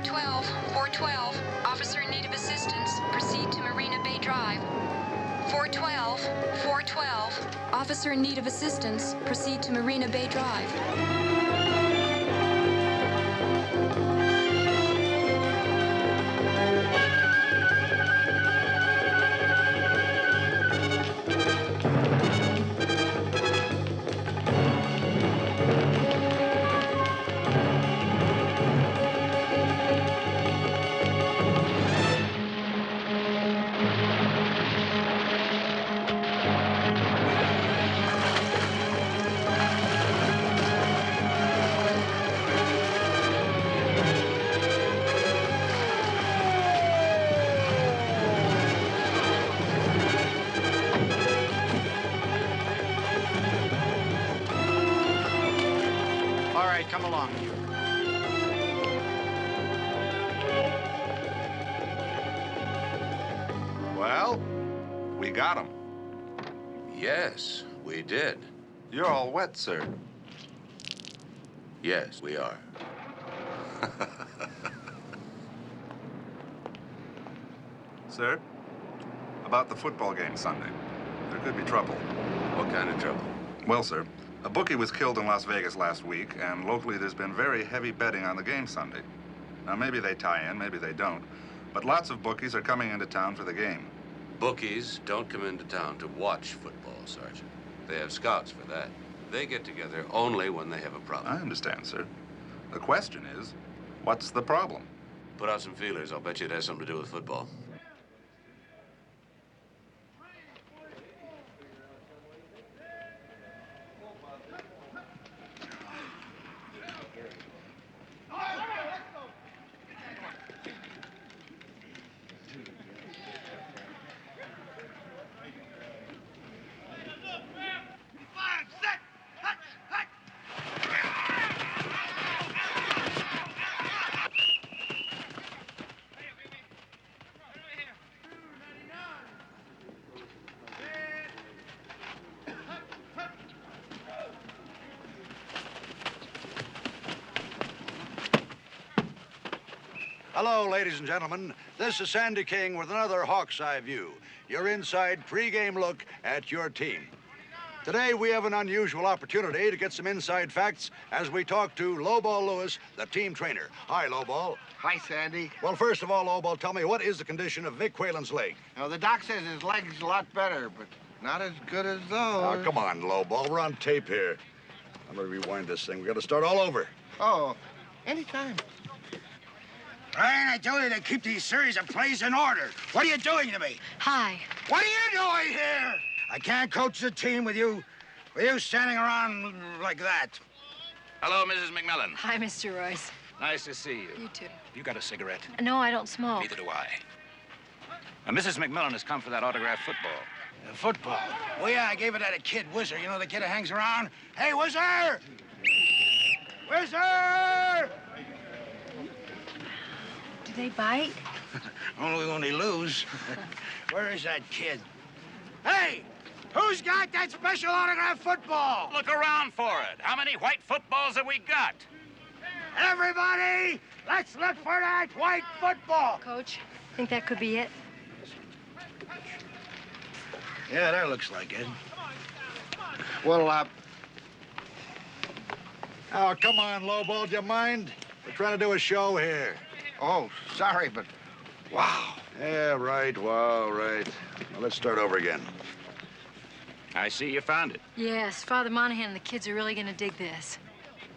412, 412. Officer in need of assistance. Proceed to Marina Bay Drive. 412, 412. Officer in need of assistance. Proceed to Marina Bay Drive. All right, come along. Well, we got him. Yes, we did. You're all wet, sir. Yes, we are. Sir, about the football game Sunday. There could be trouble. What kind of trouble? Well, sir, a bookie was killed in Las Vegas last week, and locally there's been very heavy betting on the game Sunday. Now, maybe they tie in, maybe they don't, but lots of bookies are coming into town for the game. Bookies don't come into town to watch football, Sergeant. They have scouts for that. They get together only when they have a problem. I understand, sir. The question is, what's the problem? Put out some feelers. I'll bet you it has something to do with football. Hello, ladies and gentlemen. This is Sandy King with another Hawk's Eye View, your inside pregame look at your team. Today, we have an unusual opportunity to get some inside facts as we talk to Lowball Lewis, the team trainer. Hi, Lowball. Hi, Sandy. Well, first of all, Lowball, tell me, what is the condition of Vic Whalen's leg? Now, the doc says his leg's a lot better, but not as good as those. Oh, come on, Lowball. We're on tape here. I'm gonna rewind this thing. We gotta start all over. Oh, anytime. Ryan, I told you to keep these series of plays in order. What are you doing to me? Hi. What are you doing here? I can't coach the team with you standing around like that. Hello, Mrs. McMillan. Hi, Mr. Royce. Nice to see you. You too. You got a cigarette? No, I don't smoke. Neither do I. Mrs. McMillan has come for that autographed football. Football? Oh, yeah, I gave it to a kid, Whizzer. You know the kid who hangs around? Hey, Whizzer! Whizzer! Do they bite? Only when they lose. Where is that kid? Hey! Who's got that special autograph football? Look around for it. How many white footballs have we got? Everybody, let's look for that white football. Coach, think that could be it? Yeah, that looks like it. Well, Oh, come on, Lowball, do you mind? We're trying to do a show here. oh, sorry, but Wow. Yeah, right, wow, right. Well, let's start over again. I see you found it. Yes, Father Monahan and the kids are really gonna dig this.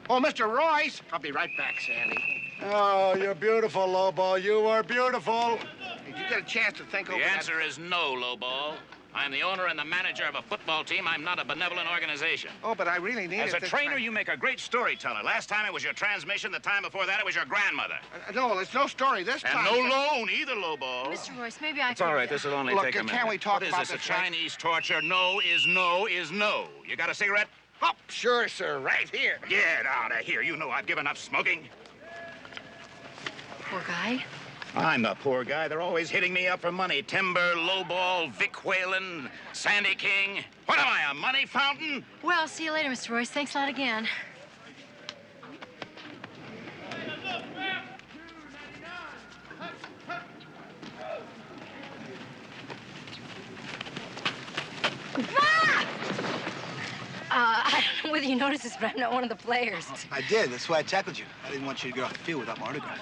oh, Mr. Royce. I'll be right back, Sandy. Oh, you're beautiful, Lowball. You are beautiful. Did you get a chance to think over The that? answer is no, Lowball. I'm the owner and the manager of a football team. I'm not a benevolent organization. Oh, but I really need As it a this trainer, time. you make a great storyteller. Last time it was your transmission. The time before that, it was your grandmother. No, it's no story this And time. no loan either, Lowball. Mr. Royce, maybe I It's all right. This will only Look, take a can't minute. we talk What is about this, a this right- Chinese torture? No is no is no. You got a cigarette? Oh, sure, sir. Right here. Get out of here. You know I've given up smoking. Poor guy. I'm the poor guy. They're always hitting me up for money. Timber, Lowball, Vic Whalen, Sandy King. What am I, a money fountain? Well, see you later, Mr. Royce. Thanks a lot again. whether you noticed this, but I'm not one of the players. I did. That's why I tackled you. I didn't want you to get off the field without my autograph.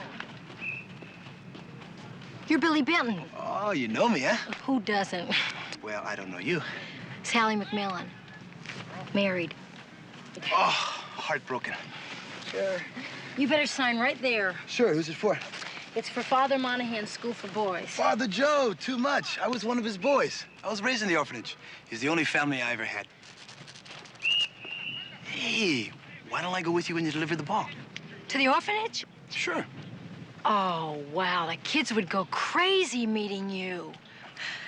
You're Billy Benton. Oh, you know me, huh? Who doesn't? Well, I don't know you. Sally McMillan. Married. Oh, heartbroken. Sure. You better sign right there. Sure, who's it for? It's for Father Monahan's School for Boys. Father Joe, too much. I was one of his boys. I was raised in the orphanage. He's the only family I ever had. Hey, why don't I go with you when you deliver the ball? To the orphanage? Sure. Oh, wow. The kids would go crazy meeting you.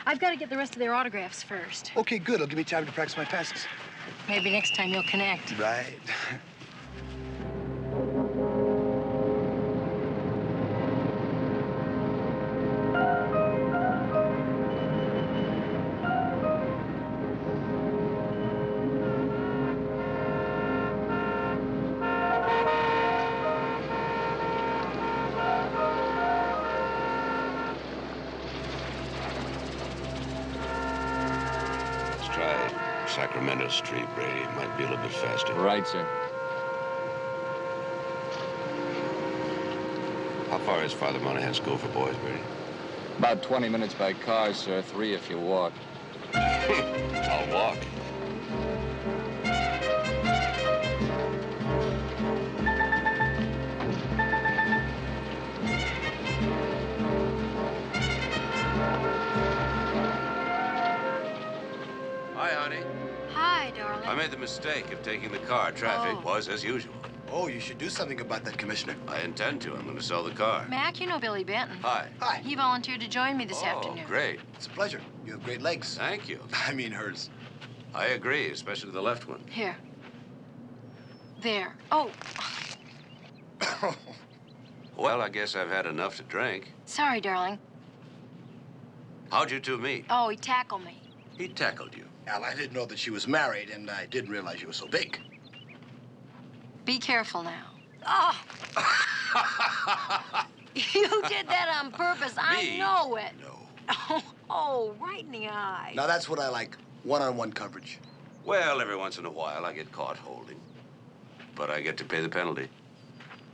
I've got to get the rest of their autographs first. Okay, good. It'll give me time to practice my passes. Maybe next time you'll connect. Right. Try Sacramento Street, Brady. It might be a little bit faster. Right, sir. How far is Father Monahan's School for Boys, Brady? About 20 minutes by car, sir. 3 if you walk. I'll walk. Hi, honey. Hi, darling. I made the mistake of taking the car. Traffic was as usual. Oh, you should do something about that, Commissioner. I intend to. I'm going to sell the car. Mac, you know Billy Benton. Hi. Hi. He volunteered to join me this afternoon. Oh, great. It's a pleasure. You have great legs. Thank you. I mean hers. I agree, especially the left one. Here. There. Oh, Well, I guess I've had enough to drink. sorry, darling. How'd you two meet? Oh, he tackled me. He tackled you. Al, I didn't know that she was married, and I didn't realize she was so big. Be careful now. Oh! You did that on purpose. I Me? know it. No. Oh, right in the eye. Now, that's what I like. One-on-one coverage. Well, every once in a while I get caught holding. But I get to pay the penalty.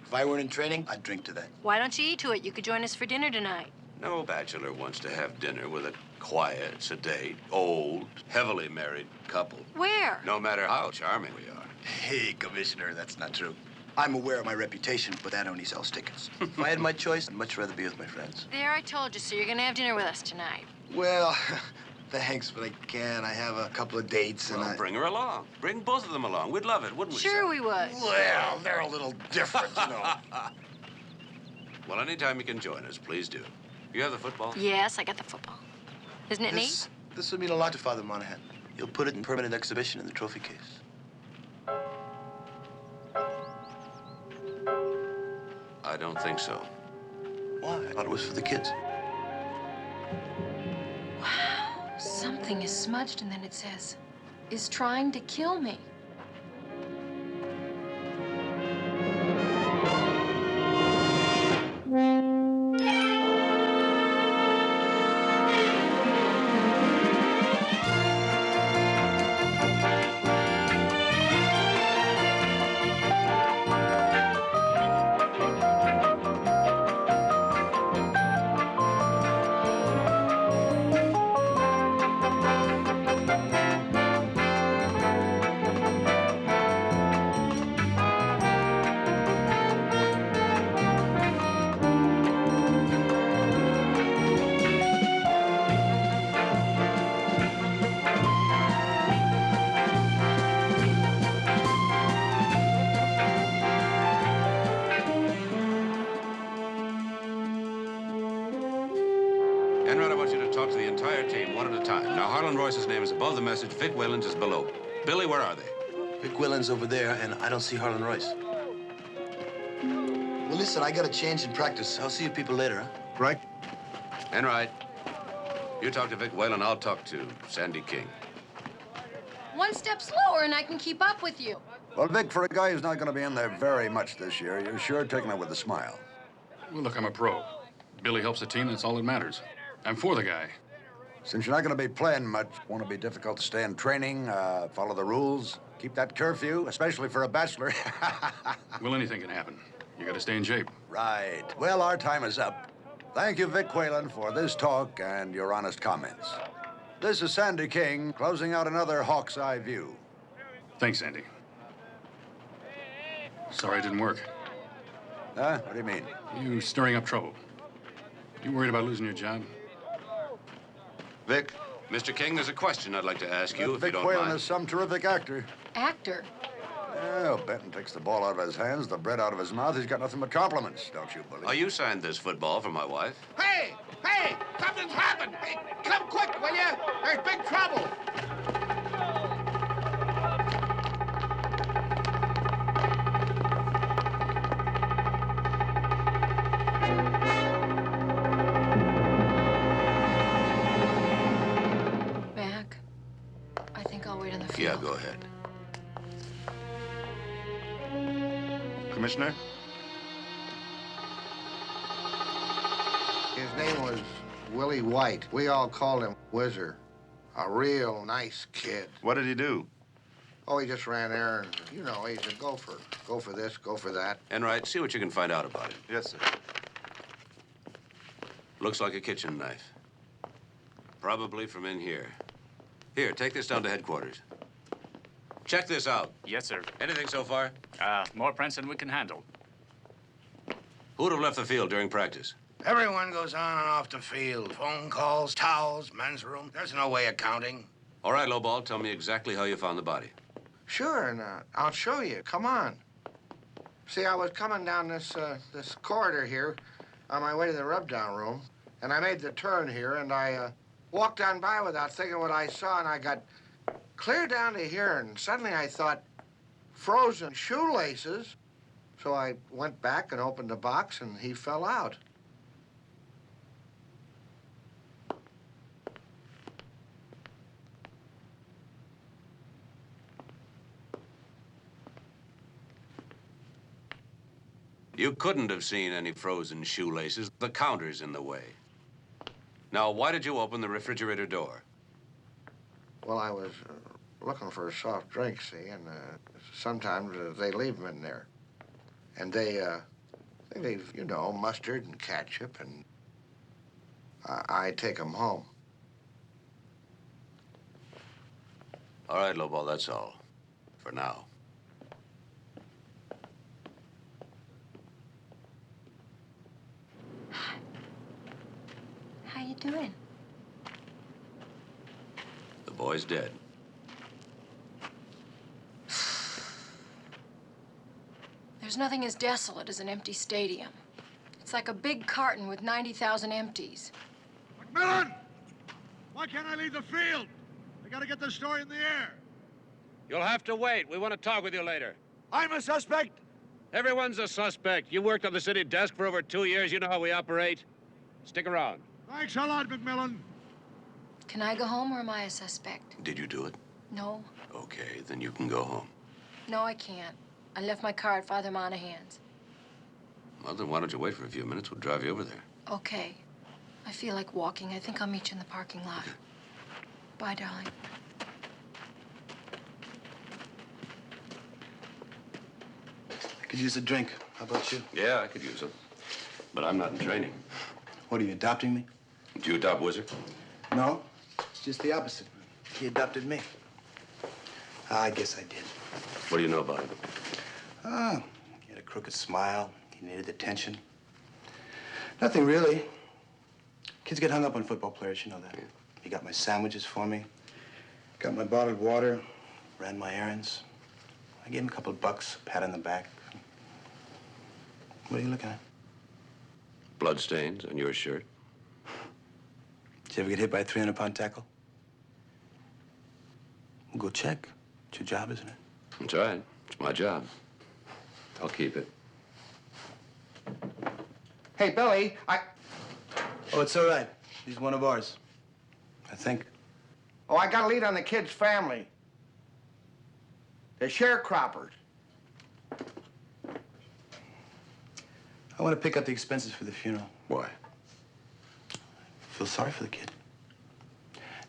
If I weren't in training, I'd drink to that. Why don't you eat to it? You could join us for dinner tonight. No bachelor wants to have dinner with a quiet, sedate, old, heavily married couple. Where? No matter how charming we are. Hey, Commissioner, that's not true. I'm aware of my reputation, but that only sells tickets. If I had my choice, I'd much rather be with my friends. There, I told you, so you're gonna have dinner with us tonight. Well, thanks, but I can't. I have a couple of dates, and Well, bring her along. Bring both of them along. We'd love it, wouldn't we, Sure son? we would. Well, they're a little different, you know. Well, anytime you can join us, please do. You have the football? Yes, I got the football. Isn't it neat? This would mean a lot to Father Monahan. He'll put it in permanent exhibition in the trophy case. I don't think so. Why? I thought it was for the kids. Wow, something is smudged and then it says, is trying to kill me. Enron, I want you to talk to the entire team one at a time. Now, Harlan Royce's name is above the message. Vic Whalens is below. Billy, where are they? Vic Willen's over there, and I don't see Harlan Royce. Well, listen, I got a change in practice. I'll see you people later, huh? Right? Enright, you talk to Vic Whalen, I'll talk to Sandy King. One step slower and I can keep up with you. Well, Vic, for a guy who's not going to be in there very much this year, you're sure taking it with a smile. Well, look, I'm a pro. Billy helps the team, that's all that matters. I'm for the guy. Since you're not going to be playing much, won't it be difficult to stay in training, follow the rules, Keep that curfew, especially for a bachelor. Well, anything can happen. You gotta stay in shape. Right. Well, our time is up. Thank you, Vic Whalen, for this talk and your honest comments. This is Sandy King, closing out another Hawk's Eye View. Thanks, Andy. Sorry it didn't work. Huh? What do you mean? You stirring up trouble. You worried about losing your job? Vic? Mr. King, there's a question I'd like to ask you, if you Vic don't Whalen mind. is some terrific actor. Actor? Well, Benton takes the ball out of his hands, the bread out of his mouth. He's got nothing but compliments, don't you believe? Oh, you signed this football for my wife. Hey! Hey! Something's happened! Hey, come quick, will you? There's big trouble! Mac, I think I'll wait on the field. Yeah, go ahead. Commissioner? His name was Willie White. We all called him Whizzer. A real nice kid. What did he do? Oh, he just ran errands. You know, he's a gopher. Go for this, go for that. Enright, see what you can find out about it. Yes, sir. Looks like a kitchen knife. Probably from in here. Here, take this down to headquarters. Check this out. Yes, sir. Anything so far? More prints than we can handle. Who'd have left the field during practice? Everyone goes on and off the field. Phone calls, towels, men's room. There's no way of counting. All right, Lowball, tell me exactly how you found the body. Sure, and I'll show you. Come on. See, I was coming down this corridor here on my way to the rub-down room, and I made the turn here, and I walked on by without thinking what I saw, and I got clear down to here, and suddenly I thought, frozen shoelaces. So I went back and opened the box, and he fell out. You couldn't have seen any frozen shoelaces. The counter's in the way. Now, why did you open the refrigerator door? Well, I was looking for a soft drink, see, and sometimes they leave them in there. And they, I think they've, you know, mustard and ketchup, and I take them home. All right, Lowball, that's all. For now. How you doing? The boy's dead. There's nothing as desolate as an empty stadium. It's like a big carton with 90,000 empties. McMillan! Why can't I leave the field? I gotta get this story in the air. You'll have to wait. We want to talk with you later. I'm a suspect. Everyone's a suspect. You worked on the city desk for over 2 years. You know how we operate. Stick around. Thanks a lot, McMillan. Can I go home or am I a suspect? Did you do it? No. Okay, then you can go home. No, I can't. I left my car at Father Monahan's. Well, then why don't you wait for a few minutes? We'll drive you over there. Okay. I feel like walking. I think I'll meet you in the parking lot. Okay. Bye, darling. I could use a drink. How about you? Yeah, I could use it. But I'm not in training. What, are you adopting me? Did you adopt Wizard? No, it's just the opposite. He adopted me. I guess I did. What do you know about him? He had a crooked smile. He needed attention. Nothing really. Kids get hung up on football players, you know that. Yeah. He got my sandwiches for me, got my bottled water, ran my errands. I gave him a couple of bucks, a pat on the back. What are you looking at? Bloodstains on your shirt. Did you ever get hit by a 300-pound tackle? Well, go check. It's your job, isn't it? That's right. It's my job. I'll keep it. Hey, Billy, Oh, it's all right. He's one of ours. I think. Oh, I got a lead on the kid's family. They're sharecroppers. I want to pick up the expenses for the funeral. Why? I feel sorry for the kid.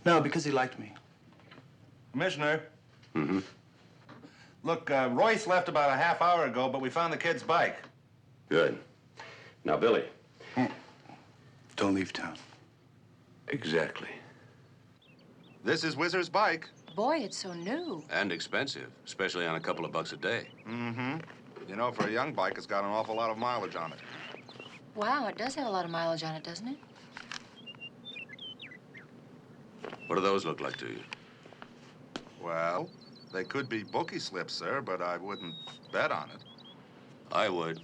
No, because he liked me. Commissioner? Mm-hmm. Look, Royce left about a half hour ago, but we found the kid's bike. Good. Now, Billy. Don't leave town. Exactly. This is Whizzer's bike. Boy, it's so new. And expensive, especially on a couple of bucks a day. Mm-hmm. You know, for a young bike, it's got an awful lot of mileage on it. Wow, it does have a lot of mileage on it, doesn't it? What do those look like to you? Well, they could be bookie slips, sir, but I wouldn't bet on it. I would.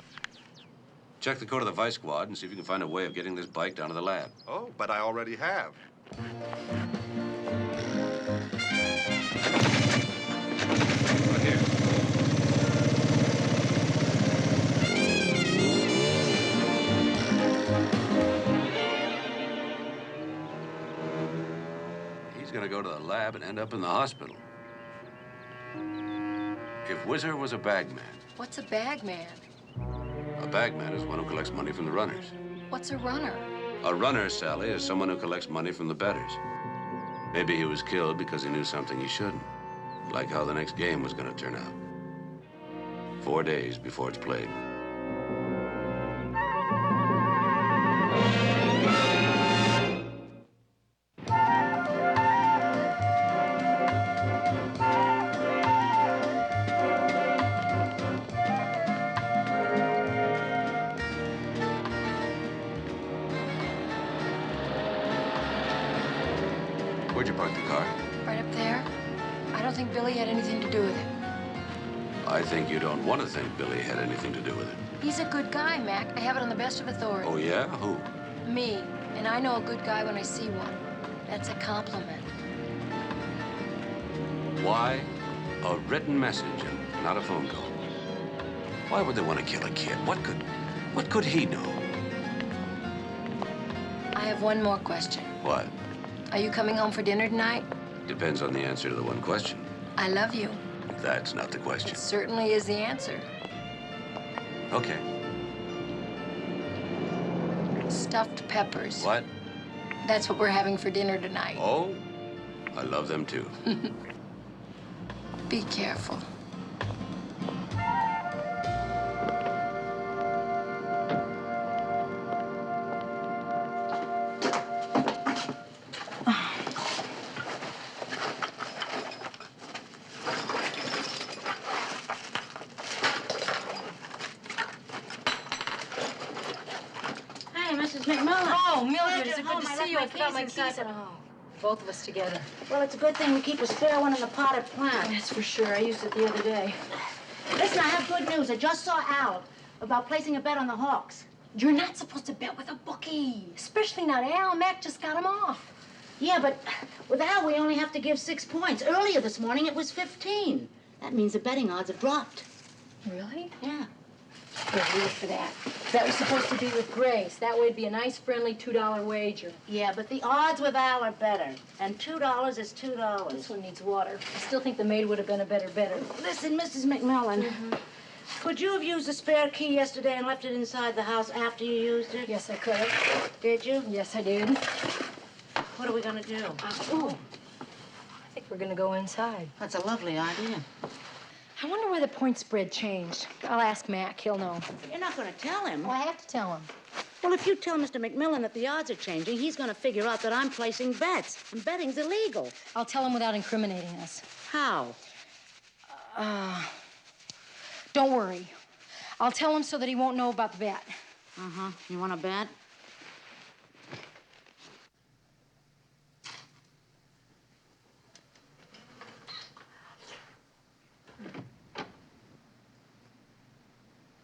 Check the code of the Vice Squad and see if you can find a way of getting this bike down to the lab. Oh, but I already have. Look here. He's gonna go to the lab and end up in the hospital. If Whizzer was a bagman, What's a bagman? a bagman is one who collects money from the runners. What's a runner? A runner, Sally, is someone who collects money from the bettors. Maybe he was killed because he knew something he shouldn't, like how the next game was going to turn out. 4 days before it's played. Where'd you park the car? Right up there. I don't think Billy had anything to do with it. I think you don't want to think Billy had anything to do with it. He's a good guy, Mac. I have it on the best of authority. Oh, yeah? Who? Me. And I know a good guy when I see one. That's a compliment. Why a written message and not a phone call? Why would they want to kill a kid? What could he know? I have one more question. What? Are you coming home for dinner tonight? Depends on the answer to the one question. I love you. That's not the question. It certainly is the answer. Okay. Stuffed peppers. What? That's what we're having for dinner tonight. Oh, I love them too. Be careful. Hey, Mrs. McMillan. Oh, Mildred, it's Glad good you're to home. see you. I left my forgot my keys inside keys. the- Oh, both of us together. Well, it's a good thing we keep a spare one in the potted plant. That's for sure. I used it the other day. Listen, I have good news. I just saw Al about placing a bet on the Hawks. You're not supposed to bet with a bookie, especially not Al. Mac just got him off. Yeah, but with Al, we only have to give 6 points. Earlier this morning, it was 15. That means the betting odds have dropped. Really? Yeah. We'll do it for that. That was supposed to be with Grace. That way it'd be a nice, friendly $2 wager. Yeah, but the odds with Al are better. And $2 is $2. This one needs water. I still think the maid would have been a better better. Listen, Mrs. McMillan. Could you have used the spare key yesterday and left it inside the house after you used it? Yes, I could have. Did you? Yes, I did. What are we gonna do? Ooh. I think we're gonna go inside. That's a lovely idea. I wonder why the point spread changed. I'll ask Mac. He'll know. You're not gonna tell him. Well, I have to tell him. Well, if you tell Mr. McMillan that the odds are changing, he's gonna figure out that I'm placing bets. And betting's illegal. I'll tell him without incriminating us. How? Don't worry. I'll tell him so that he won't know about the bet. Uh-huh. You wanna bet?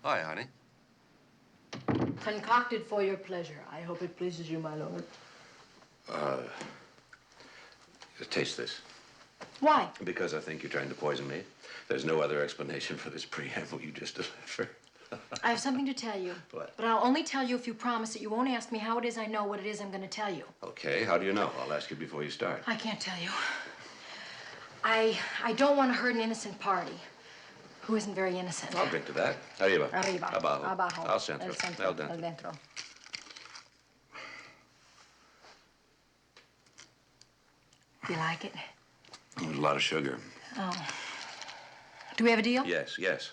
Hi, honey. Concocted for your pleasure. I hope it pleases you, my lord. Taste this. Why? Because I think you're trying to poison me. There's no other explanation for this preamble you just delivered. I have something to tell you. What? But I'll only tell you if you promise that you won't ask me how it is I know what it is I'm going to tell you. Okay, how do you know? I'll ask you before you start. I can't tell you. I don't want to hurt an innocent party who isn't very innocent. I'll drink to that. Arriba. Arriba. Abajo. Abajo. Al centro. El centro. El dentro. El dentro. You like it? There's a lot of sugar. Oh. Do we have a deal? Yes, yes.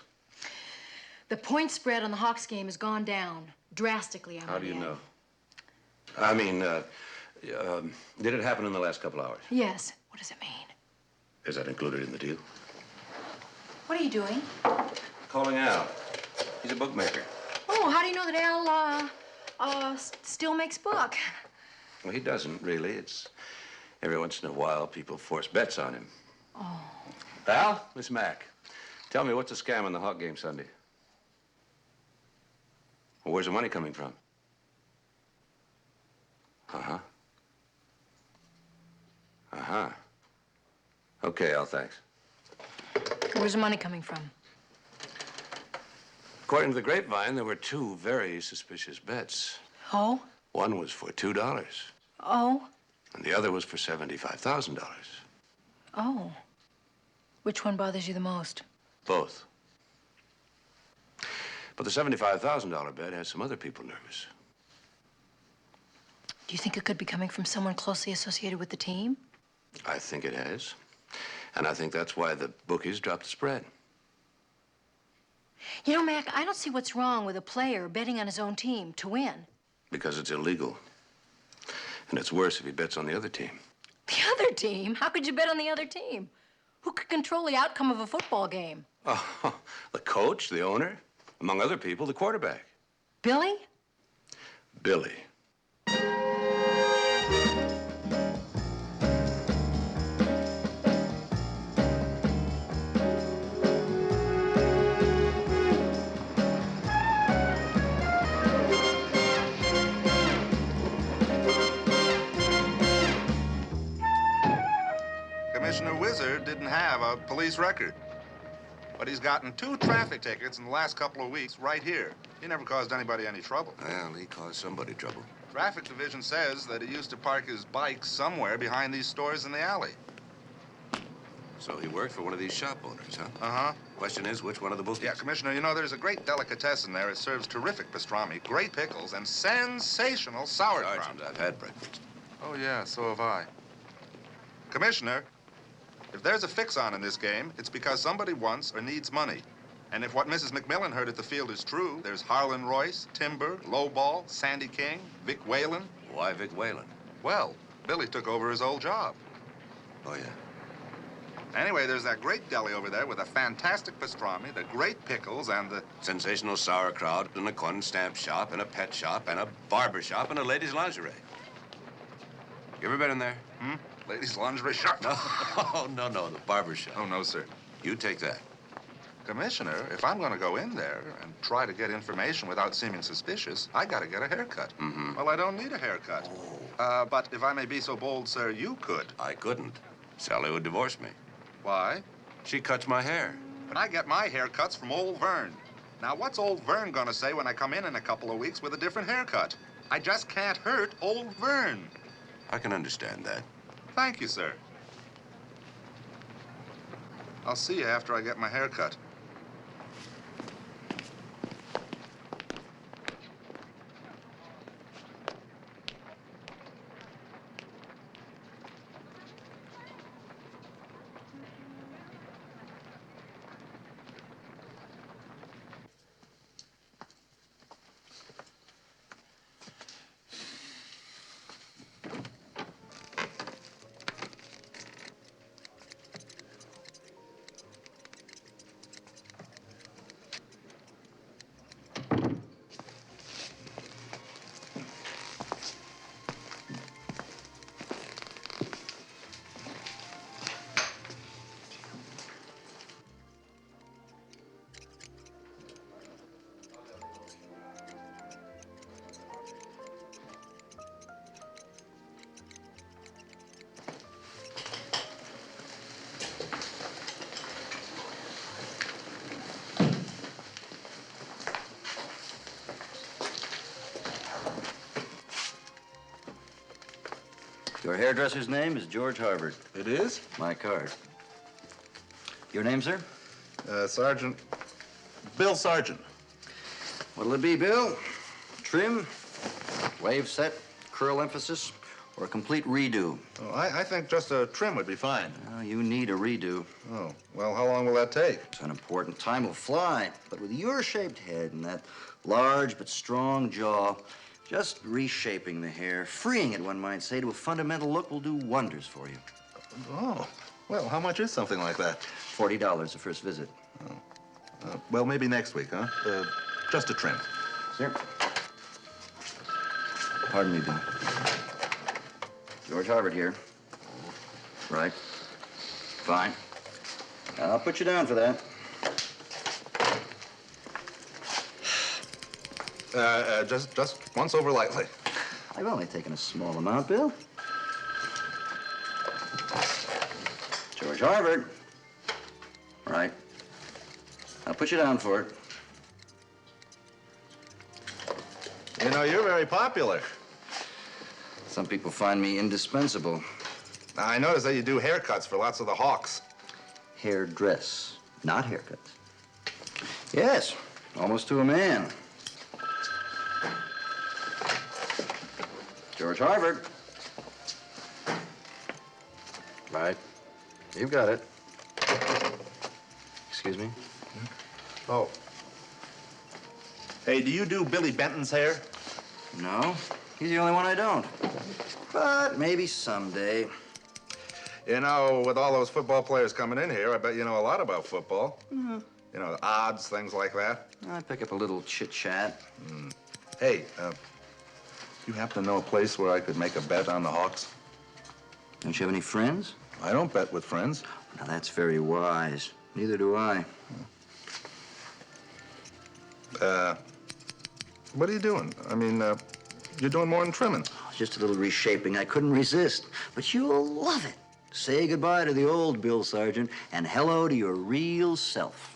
The point spread on the Hawks game has gone down drastically. How do you know? I mean, did it happen in the last couple hours? Yes. What does it mean? Is that included in the deal? What are you doing? Calling Al. He's a bookmaker. Oh, how do you know that Al, still makes book? Well, he doesn't, really. It's every once in a while people force bets on him. Oh. Al, Miss Mac, tell me, what's the scam in the Hawk game Sunday? Well, where's the money coming from? Uh-huh. Uh-huh. Okay, Al, thanks. Where's the money coming from? According to the grapevine, there were two very suspicious bets. Oh? One was for $2, Oh? and the other was for $75,000. Oh. Which one bothers you the most? Both. But the $75,000 bet has some other people nervous. Do you think it could be coming from someone closely associated with the team? I think it has. And I think that's why the bookies dropped the spread. You know, Mac, I don't see what's wrong with a player betting on his own team to win. Because it's illegal. And it's worse if he bets on the other team. The other team? How could you bet on the other team? Who could control the outcome of a football game? Oh, the coach, the owner, among other people, the quarterback. Billy? Billy. Commissioner Wizard didn't have a police record. But he's gotten 2 traffic tickets in the last couple of weeks right here. He never caused anybody any trouble. Well, he caused somebody trouble. Traffic division says that he used to park his bike somewhere behind these stores in the alley. So he worked for one of these shop owners, huh? Uh-huh. Question is, which one of the bookies? Yeah, Commissioner, you know, there's a great delicatessen there. It serves terrific pastrami, great pickles, and sensational sauerkraut. Sergeant, I've had breakfast. Oh, yeah, so have I. Commissioner, if there's a fix-on in this game, it's because somebody wants or needs money. And if what Mrs. McMillan heard at the field is true, there's Harlan Royce, Timber, Lowball, Sandy King, Vic Whalen. Why Vic Whalen? Well, Billy took over his old job. Oh, yeah. Anyway, there's that great deli over there with a fantastic pastrami, the great pickles, and the... sensational sauerkraut, and a corn stamp shop, and a pet shop, and a barber shop, and a ladies' lingerie. You ever been in there? Hmm? Ladies' lingerie shop? No, no, the barber shop. Oh, no, sir. You take that. Commissioner, if I'm going to go in there and try to get information without seeming suspicious, I got to get a haircut. Mm-hmm. Well, I don't need a haircut. Oh. But if I may be so bold, sir, you could. I couldn't. Sally would divorce me. Why? She cuts my hair. But I get my haircuts from old Vern. Now, what's old Vern going to say when I come in a couple of weeks with a different haircut? I just can't hurt old Vern. I can understand that. Thank you, sir. I'll see you after I get my hair cut. Your hairdresser's name is George Harvard. It is? My card. Your name, sir? Sergeant. Bill Sargent. What'll it be, Bill? Trim, wave set, curl emphasis, or a complete redo? Oh, I think just a trim would be fine. Well, you need a redo. Oh, well, how long will that take? It's unimportant. Time will fly. But with your shaped head and that large but strong jaw, just reshaping the hair, freeing it, one might say, to a fundamental look will do wonders for you. Oh, well, how much is something like that? $40 the first visit. Oh. Well, maybe next week, huh? Just a trim. Sir? Pardon me, Bill. George Harvard here. Right. Fine. I'll put you down for that. Just once over lightly. I've only taken a small amount, Bill. George Harvard. Right. I'll put you down for it. You know, you're very popular. Some people find me indispensable. Now, I noticed that you do haircuts for lots of the Hawks. Hairdress, not haircuts. Yes, almost to a man. George Harvard. Right. You've got it. Excuse me? Oh. Hey, do you do Billy Benton's hair? No, he's the only one I don't. But maybe someday. You know, with all those football players coming in here, I bet you know a lot about football. Mm-hmm. You know, odds, things like that. I pick up a little chit-chat. Hey, you happen to know a place where I could make a bet on the Hawks? Don't you have any friends? I don't bet with friends. Now, that's very wise. Neither do I. What are you doing? I mean, you're doing more than trimming. Just a little reshaping. I couldn't resist. But you'll love it. Say goodbye to the old Bill Sargent and hello to your real self.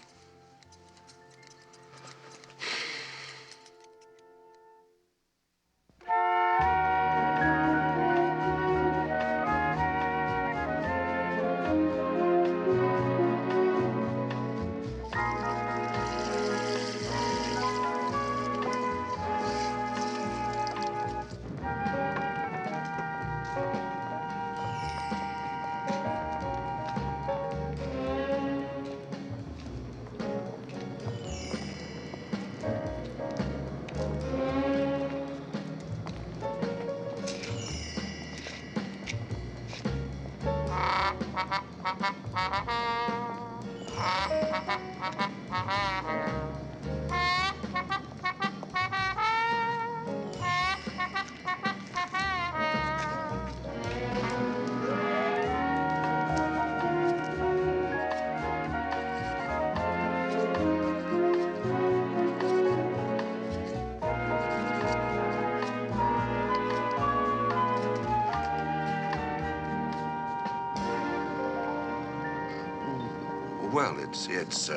Well, it's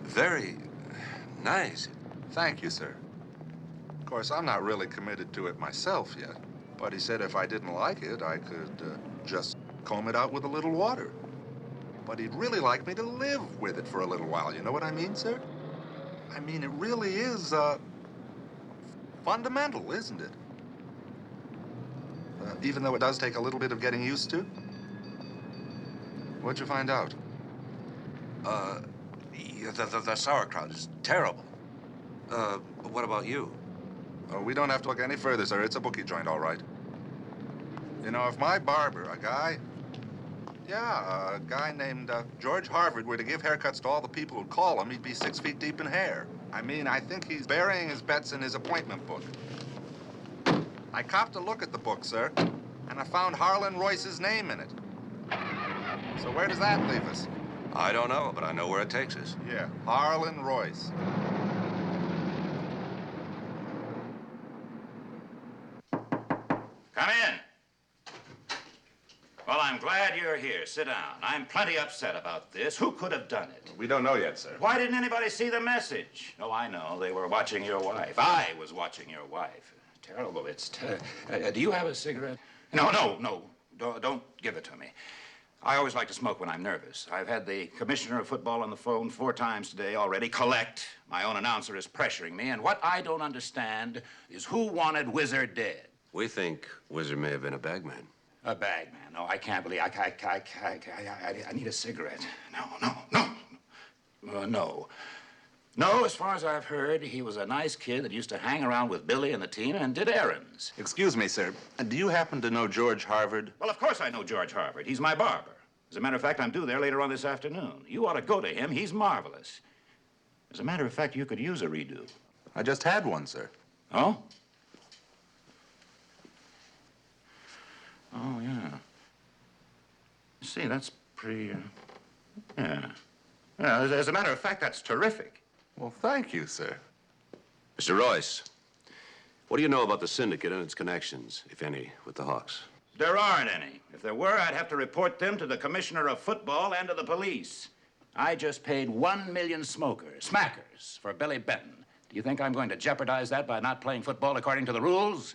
very nice. Thank you, sir. Of course, I'm not really committed to it myself yet. But he said if I didn't like it, I could just comb it out with a little water. But he'd really like me to live with it for a little while. You know what I mean, sir? I mean, it really is fundamental, isn't it? Even though it does take a little bit of getting used to. What'd you find out? The sauerkraut is terrible. What about you? Oh, we don't have to look any further, sir. It's a bookie joint, all right. You know, if my barber, a guy named George Harvard were to give haircuts to all the people who'd call him, he'd be 6 feet deep in hair. I mean, I think he's burying his bets in his appointment book. I copped a look at the book, sir, and I found Harlan Royce's name in it. So where does that leave us? I don't know, but I know where it takes us. Yeah, Harlan Royce. Come in. Well, I'm glad you're here. Sit down. I'm plenty upset about this. Who could have done it? We don't know yet, sir. Why didn't anybody see the message? Oh, I know. They were watching your wife. I was watching your wife. Terrible. It's do you have a cigarette? No. Don't give it to me. I always like to smoke when I'm nervous. I've had the commissioner of football on the phone 4 times today already. Collect. My own announcer is pressuring me, and what I don't understand is who wanted Wizard dead. We think Whizzer may have been a bagman. A bag man. No, I can't believe. I need a cigarette. No. No, as far as I've heard, he was a nice kid that used to hang around with Billy and the team and did errands. Excuse me, sir. Do you happen to know George Harvard? Well, of course I know George Harvard. He's my barber. As a matter of fact, I'm due there later on this afternoon. You ought to go to him. He's marvelous. As a matter of fact, you could use a redo. I just had one, sir. Oh? Oh, yeah. See, that's pretty, yeah. Yeah, as a matter of fact, that's terrific. Well, thank you, sir. Mr. Royce, what do you know about the syndicate and its connections, if any, with the Hawks? There aren't any. If there were, I'd have to report them to the commissioner of football and to the police. I just paid 1 million smackers for Billy Benton. Do you think I'm going to jeopardize that by not playing football according to the rules?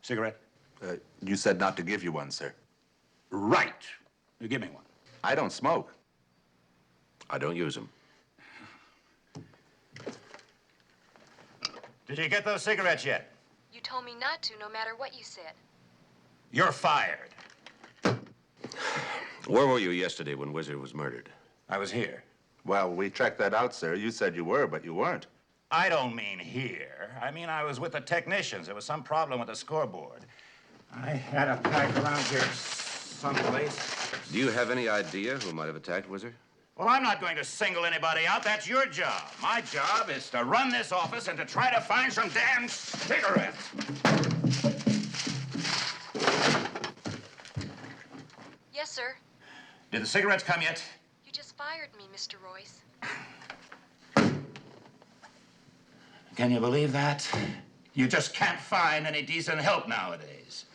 Cigarette? You said not to give you one, sir. Right. You give me one. I don't smoke. I don't use them. Did you get those cigarettes yet? You told me not to, no matter what you said. You're fired. Where were you yesterday when Whizzer was murdered? I was here. Well, we checked that out, sir. You said you were, but you weren't. I don't mean here. I mean I was with the technicians. There was some problem with the scoreboard. I had a pack around here someplace. Do you have any idea who might have attacked Whizzer? Well, I'm not going to single anybody out. That's your job. My job is to run this office and to try to find some damn cigarettes. Yes, sir. Did the cigarettes come yet? You just fired me, Mr. Royce. Can you believe that? You just can't find any decent help nowadays.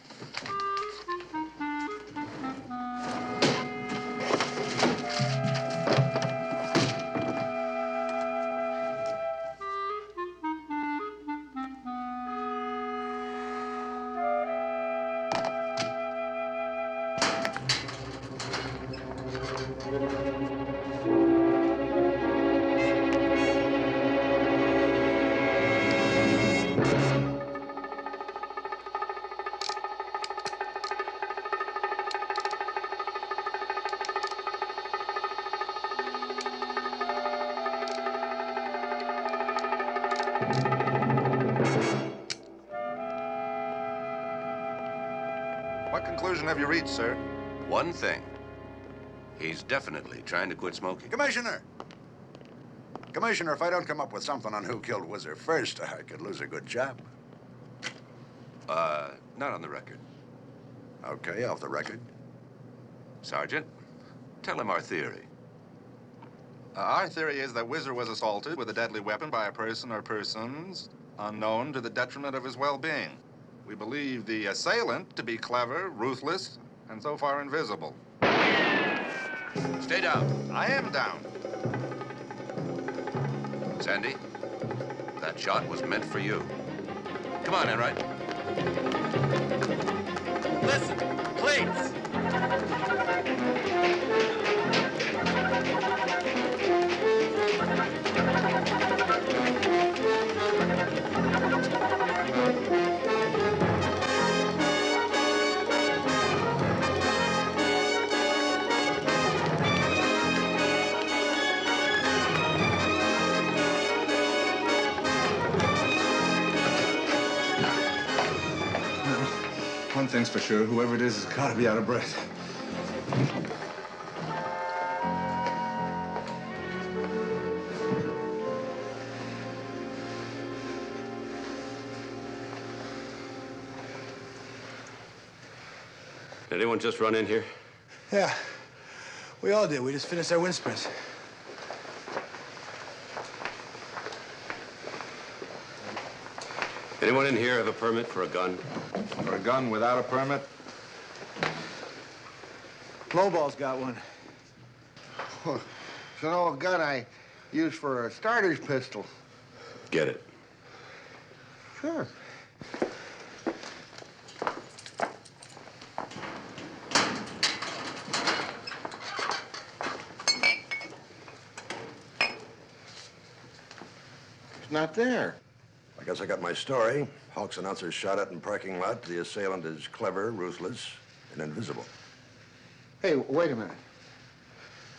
What conclusion have you reached, sir? One thing. He's definitely trying to quit smoking. Commissioner! Commissioner, if I don't come up with something on who killed Whizzer first, I could lose a good job. Not on the record. Okay, off the record. Sergeant, tell him our theory. Our theory is that Whizzer was assaulted with a deadly weapon by a person or persons unknown to the detriment of his well-being. We believe the assailant to be clever, ruthless, and so far invisible. Stay down. I am down. Sandy, that shot was meant for you. Come on, Enright. Listen, please. One thing's for sure, whoever it is has got to be out of breath. Did anyone just run in here? Yeah, we all did. We just finished our wind sprints. Anyone in here have a permit for a gun? For a gun without a permit? Lowball's got one. It's an old gun I use for a starter's pistol. Get it. Sure. It's not there. I guess I got my story. Hawks announcer shot at in parking lot. The assailant is clever, ruthless, and invisible. Hey, wait a minute.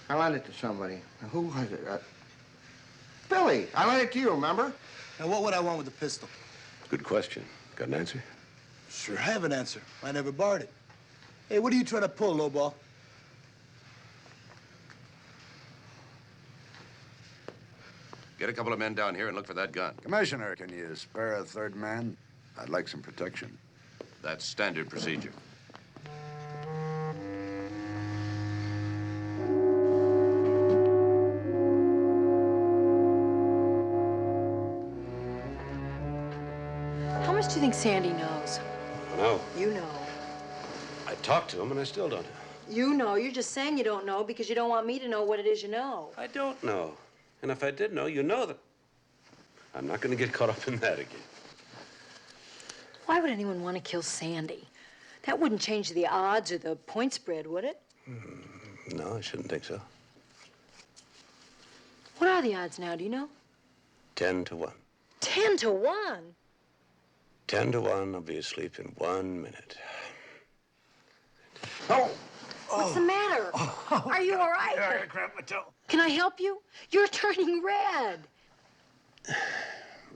I lent it to somebody. Who was it? Billy. I lent it to you, remember? Now, what would I want with the pistol? Good question. Got an answer? Sure have an answer. I never borrowed it. Hey, what are you trying to pull, lowball? Get a couple of men down here and look for that gun. Commissioner, can you spare a third man? I'd like some protection. That's standard procedure. How much do you think Sandy knows? No. You know. I talked to him and I still don't know. You know. You're just saying you don't know because you don't want me to know what it is you know. I don't know. And if I did know, you know that. I'm not going to get caught up in that again. Why would anyone want to kill Sandy? That wouldn't change the odds or the point spread, would it? No, I shouldn't think so. What are the odds now, do you know? 10 to 1. 10 to 1? 10 to 1, I'll be asleep in 1 minute. What's the matter? Are you all right? I cramped my toe. Can I help you? You're turning red.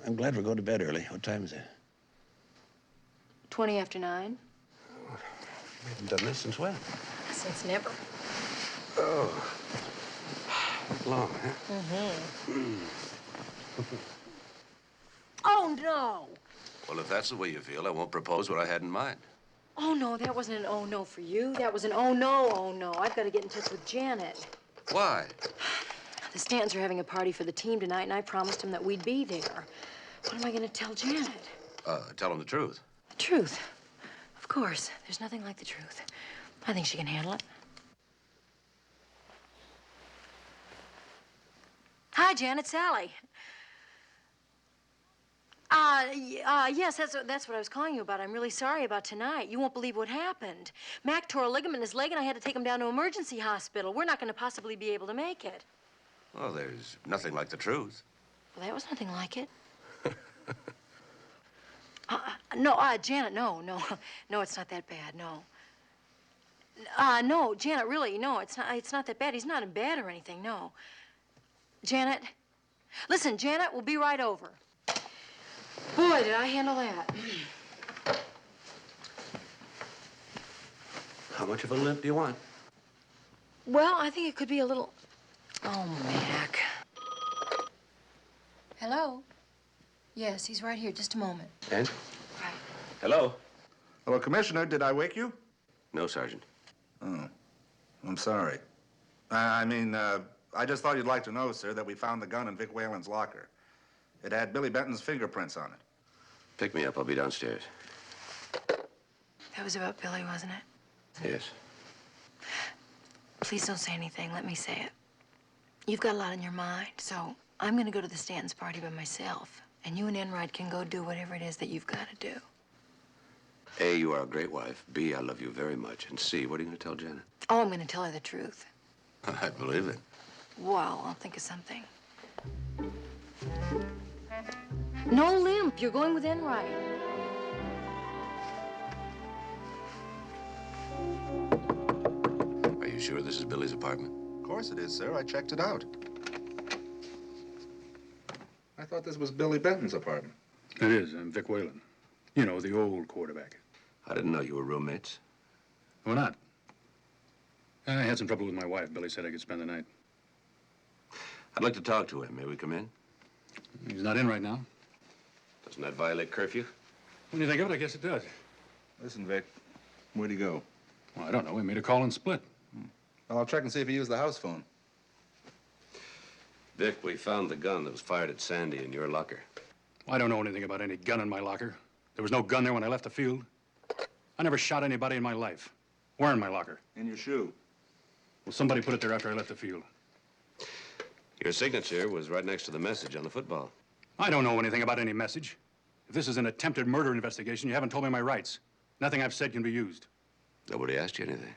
I'm glad we're going to bed early. What time is it? 20 after 9. We haven't done this since when? Since never. Oh. Long, huh? Oh, no. Well, if that's the way you feel, I won't propose what I had in mind. Oh, no, that wasn't an oh, no for you. That was an oh, no, oh, no. I've got to get in touch with Janet. Why? The Stantons are having a party for the team tonight, and I promised him that we'd be there. What am I going to tell Janet? Tell him the truth. The truth. Of course. There's nothing like the truth. I think she can handle it. Hi, Janet. Sally. Yes, that's what I was calling you about. I'm really sorry about tonight. You won't believe what happened. Mac tore a ligament in his leg, and I had to take him down to emergency hospital. We're not going to possibly be able to make it. Well, there's nothing like the truth. Well, that was nothing like it. No, Janet, no. No, it's not that bad, no. No, Janet, really, no, it's not that bad. He's not in bed or anything, no. Janet, listen, Janet, we'll be right over. Boy, did I handle that. How much of a limp do you want? Well, I think it could be a little... Oh, Mac. Hello? Yes, he's right here. Just a moment. And? Right. Hello? Hello, Commissioner. Did I wake you? No, Sergeant. Oh. I'm sorry. I just thought you'd like to know, sir, that we found the gun in Vic Whalen's locker. It had Billy Benton's fingerprints on it. Pick me up. I'll be downstairs. That was about Billy, wasn't it? Yes. Please don't say anything. Let me say it. You've got a lot on your mind, so I'm going to go to the Stantons' party by myself. And you and Enright can go do whatever it is that you've got to do. A, you are a great wife. B, I love you very much. And C, what are you going to tell Janet? Oh, I'm going to tell her the truth. I believe it. Well, I'll think of something. No limp. You're going with Enright. Are you sure this is Billy's apartment? Of course it is, sir. I checked it out. I thought this was Billy Benton's apartment. It is. I'm Vic Whalen. You know, the old quarterback. I didn't know you were roommates. Why not? I had some trouble with my wife. Billy said I could spend the night. I'd like to talk to him. May we come in? He's not in right now. Doesn't that violate curfew? When you think of it, I guess it does. Listen, Vic, where'd he go? Well, I don't know. He made a call and split. Well, I'll check and see if he used the house phone. Vic, we found the gun that was fired at Sandy in your locker. I don't know anything about any gun in my locker. There was no gun there when I left the field. I never shot anybody in my life. Where in my locker? In your shoe. Well, somebody put it there after I left the field. Your signature was right next to the message on the football. I don't know anything about any message. If this is an attempted murder investigation, you haven't told me my rights. Nothing I've said can be used. Nobody asked you anything.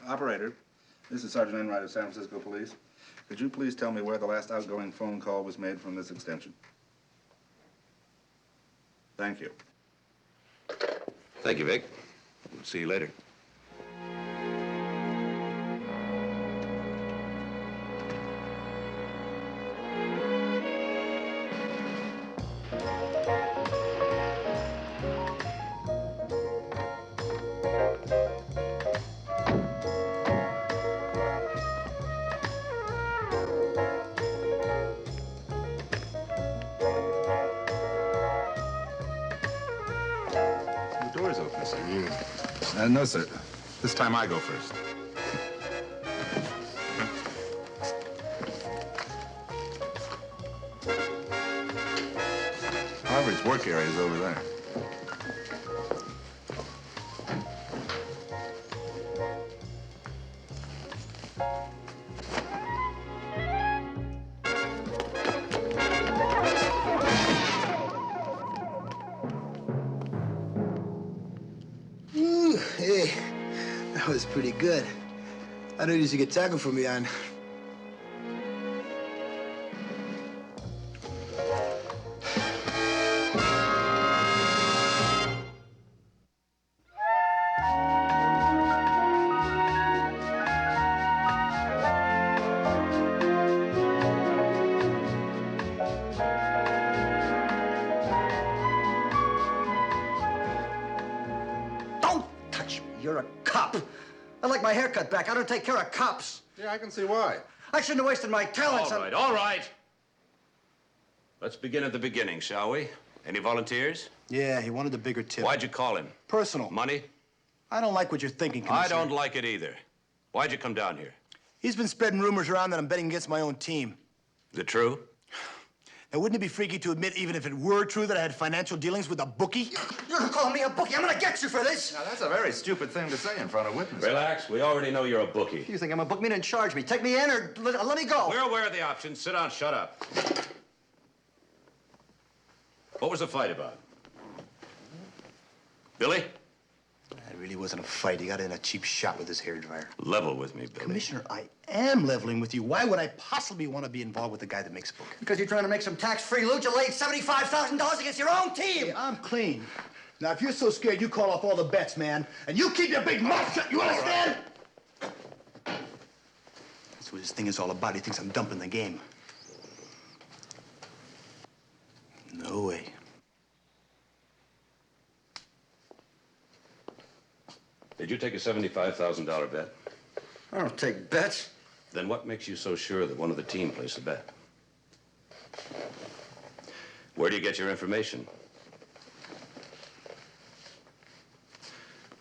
Operator, this is Sergeant Enright of San Francisco Police. Could you please tell me where the last outgoing phone call was made from this extension? Thank you. Thank you, Vic. We'll see you later. The door's open, sir. No, sir. This time I go first. Harvard's work area is over there. Ooh, hey, that was pretty good. I don't usually get tackled for me on. Don't touch me. You're a cop. I like my haircut back. I don't take care of cops. Yeah, I can see why. I shouldn't have wasted my talents All right, all right. Let's begin at the beginning, shall we? Any volunteers? Yeah, he wanted a bigger tip. Why'd you call him? Personal. Money? I don't like what you're thinking, I Commissioner. don't like it either. Why'd you come down here? He's been spreading rumors around that I'm betting against my own team. Is it true? Now, wouldn't it be freaky to admit, even if it were true, that I had financial dealings with a bookie? You're calling me a bookie. I'm gonna get you for this. Now, that's a very stupid thing to say in front of witnesses. Relax. We already know you're a bookie. You think I'm a bookman and charge me? Take me in or let me go. We're aware of the options. Sit down. Shut up. What was the fight about? Billy? It really wasn't a fight. He got in a cheap shot with his hairdryer. Level with me, Billy. Commissioner, I am leveling with you. Why would I possibly want to be involved with a guy that makes a book? Because you're trying to make some tax-free loot. You laid $75,000 against your own team. Hey, I'm clean. Now, if you're so scared, you call off all the bets, man. And you keep your big mouth shut, you understand? That's what this thing is all about. He thinks I'm dumping the game. No way. Did you take a $75,000 bet? I don't take bets. Then what makes you so sure that one of the team placed a bet? Where do you get your information?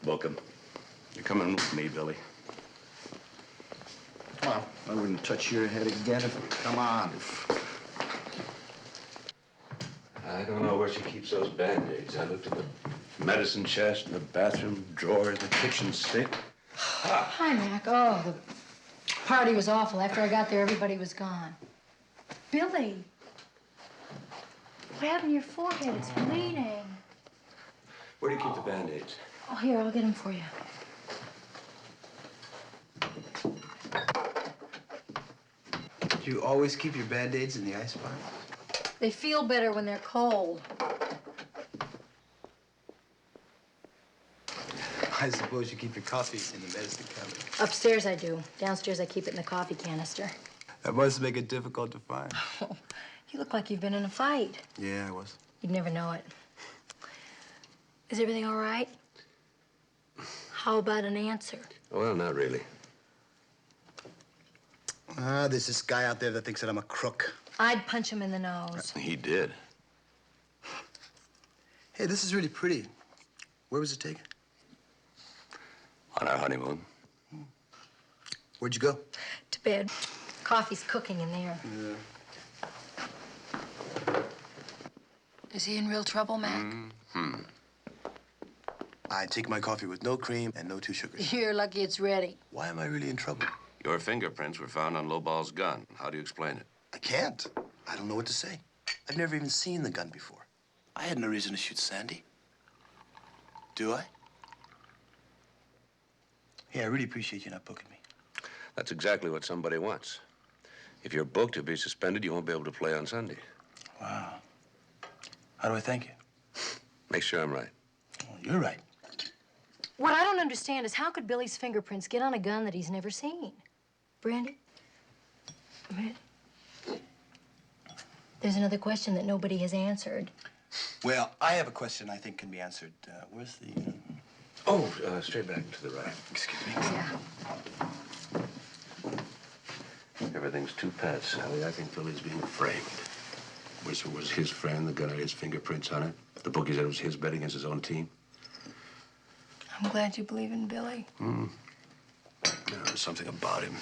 Book 'em. You're coming with me, Billy. Come on. I wouldn't touch your head again if... Come on. I don't know where she keeps those Band-Aids. I looked at the medicine chest and the bathroom drawer, the kitchen sink. Hi, Mac. Oh, the party was awful. After I got there, everybody was gone. Billy, what happened to your forehead? It's bleeding. Where do you keep the Band-Aids? Oh, here, I'll get them for you. Do you always keep your Band-Aids in the icebox? They feel better when they're cold. I suppose you keep your coffee in the medicine cabinet. Upstairs I do. Downstairs I keep it in the coffee canister. That must make it difficult to find. Oh, you look like you've been in a fight. Yeah, I was. You'd never know it. Is everything all right? How about an answer? Well, not really. There's this guy out there that thinks that I'm a crook. I'd punch him in the nose. He did. Hey, this is really pretty. Where was it taken? On our honeymoon. Where'd you go? To bed. Coffee's cooking in there. Yeah. Is he in real trouble, Mac? I take my coffee with no cream and no 2 sugars. You're lucky it's ready. Why am I really in trouble? Your fingerprints were found on Lowball's gun. How do you explain it? I can't. I don't know what to say. I've never even seen the gun before. I had no reason to shoot Sandy. Do I? Hey, I really appreciate you not booking me. That's exactly what somebody wants. If you're booked to be suspended, you won't be able to play on Sunday. Wow. How do I thank you? Make sure I'm right. Oh, you're right. What I don't understand is how could Billy's fingerprints get on a gun that he's never seen? Brandy? Brandy? There's another question that nobody has answered. Well, I have a question I think can be answered. Where's the... Straight back to the right. Excuse me. Yeah. Everything's too pat, Sally. I think Billy's being framed. Whistle was his friend. The gun had his fingerprints on it. The bookie said it was his bet against his own team. I'm glad you believe in Billy. There's something about him.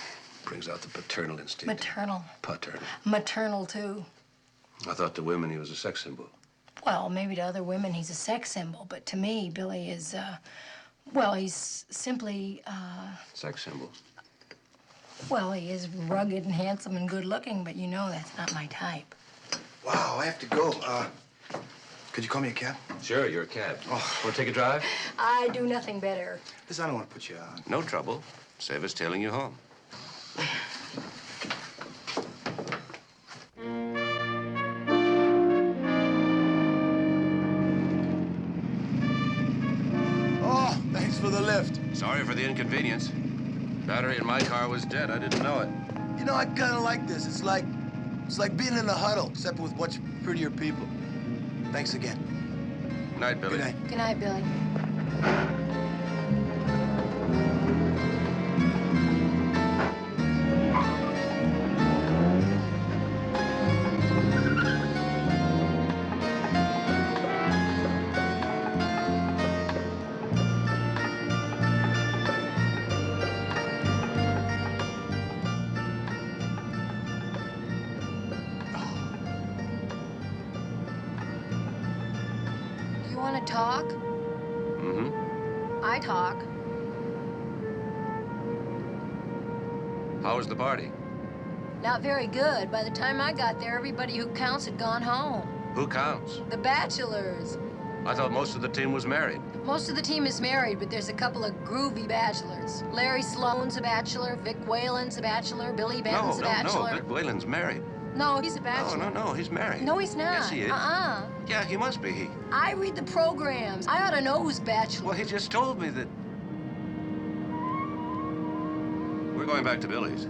Brings out the paternal instinct. Maternal. Paternal. Maternal, too. I thought to women he was a sex symbol. Well, maybe to other women he's a sex symbol, but to me, Billy is, well, he's simply, Sex symbol. well, he is rugged and handsome and good looking, but you know that's not my type. Wow, I have to go. Could you call me a cab? Sure, you're a cab. Want to take a drive? I do nothing better. Listen, I don't want to put you out. No trouble. Save us tailing you home. Oh, thanks for the lift. Sorry for the inconvenience. Battery in my car was dead. I didn't know it. You know, I kind of like this. It's like being in a huddle, except with much prettier people. Thanks again. Good night, Billy. Good night. Good night, Billy. You want to talk? Mm-hmm. I talk. How was the party? Not very good. By the time I got there, everybody who counts had gone home. Who counts? The bachelors. I thought most of the team was married. Most of the team is married, but there's a couple of groovy bachelors. Larry Sloan's a bachelor, Vic Whalen's a bachelor, Billy Benton's a bachelor. No. Vic Whalen's married. No, he's a bachelor. No, he's married. No, he's not. Yes, he is. Yeah, he must be. I read the programs. I ought to know who's bachelor. Well, he just told me that... We're going back to Billy's.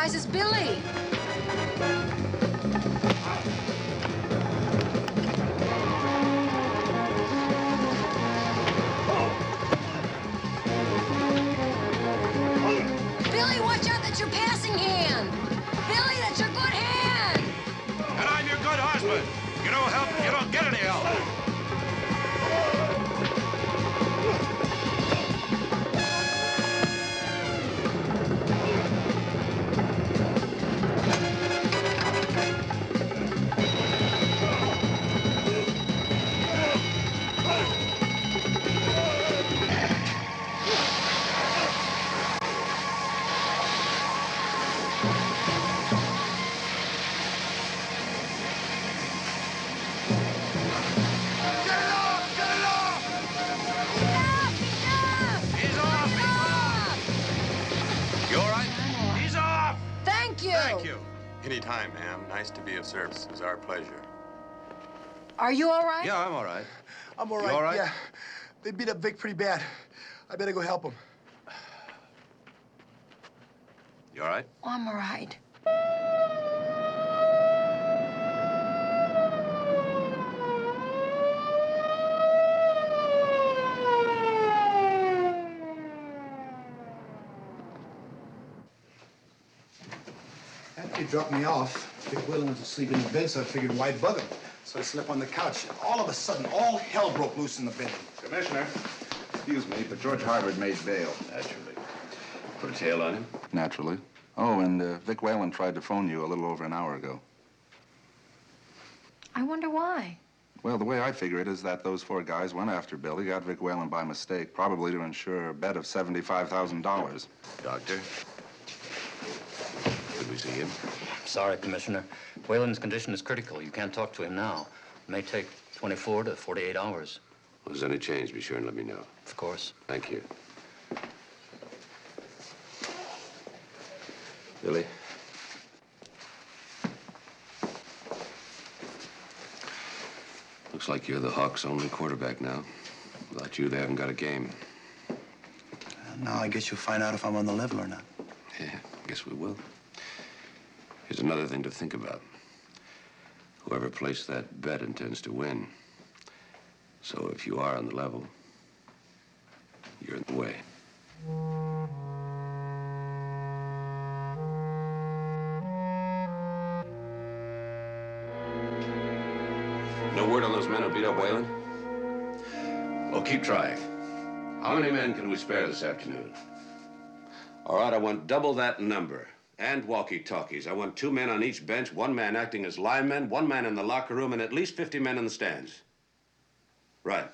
This is Billy. Billy, watch out, that's your passing hand. Billy, that's your good hand. And I'm your good husband. You don't help, you don't get any help. Anytime, ma'am. Nice to be of service. It's our pleasure. Are you all right? Yeah, I'm all right. I'm all right. You all right? Yeah. They beat up Vic pretty bad. I better go help him. You all right? Oh, I'm all right. After he dropped me off, Vic Whalen was asleep in the bed, so I figured why bug him? So I slept on the couch. All of a sudden, all hell broke loose in the building. Commissioner, excuse me, but George Harvard made bail. Naturally. Put a tail on him? Naturally. Oh, and Vic Whalen tried to phone you a little over an hour ago. I wonder why. Well, the way I figure it is that those 4 guys went after Billy, got Vic Whalen by mistake, probably to ensure a bet of $75,000. Doctor? Could we see him? Sorry, Commissioner. Whalen's condition is critical. You can't talk to him now. It may take 24 to 48 hours. Well, if there's any change, be sure and let me know. Of course. Thank you. Billy? Looks like you're the Hawks' only quarterback now. Without you, they haven't got a game. Now I guess you'll find out if I'm on the level or not. Yeah, guess we will. Here's another thing to think about. Whoever placed that bet intends to win. So if you are on the level, you're in the way. No word on those men who beat up Whalen? Well, keep trying. How many men can we spare this afternoon? All right, I want double that number. And walkie-talkies. I want 2 men on each bench, 1 man acting as linemen, 1 man in the locker room, and at least 50 men in the stands. Right.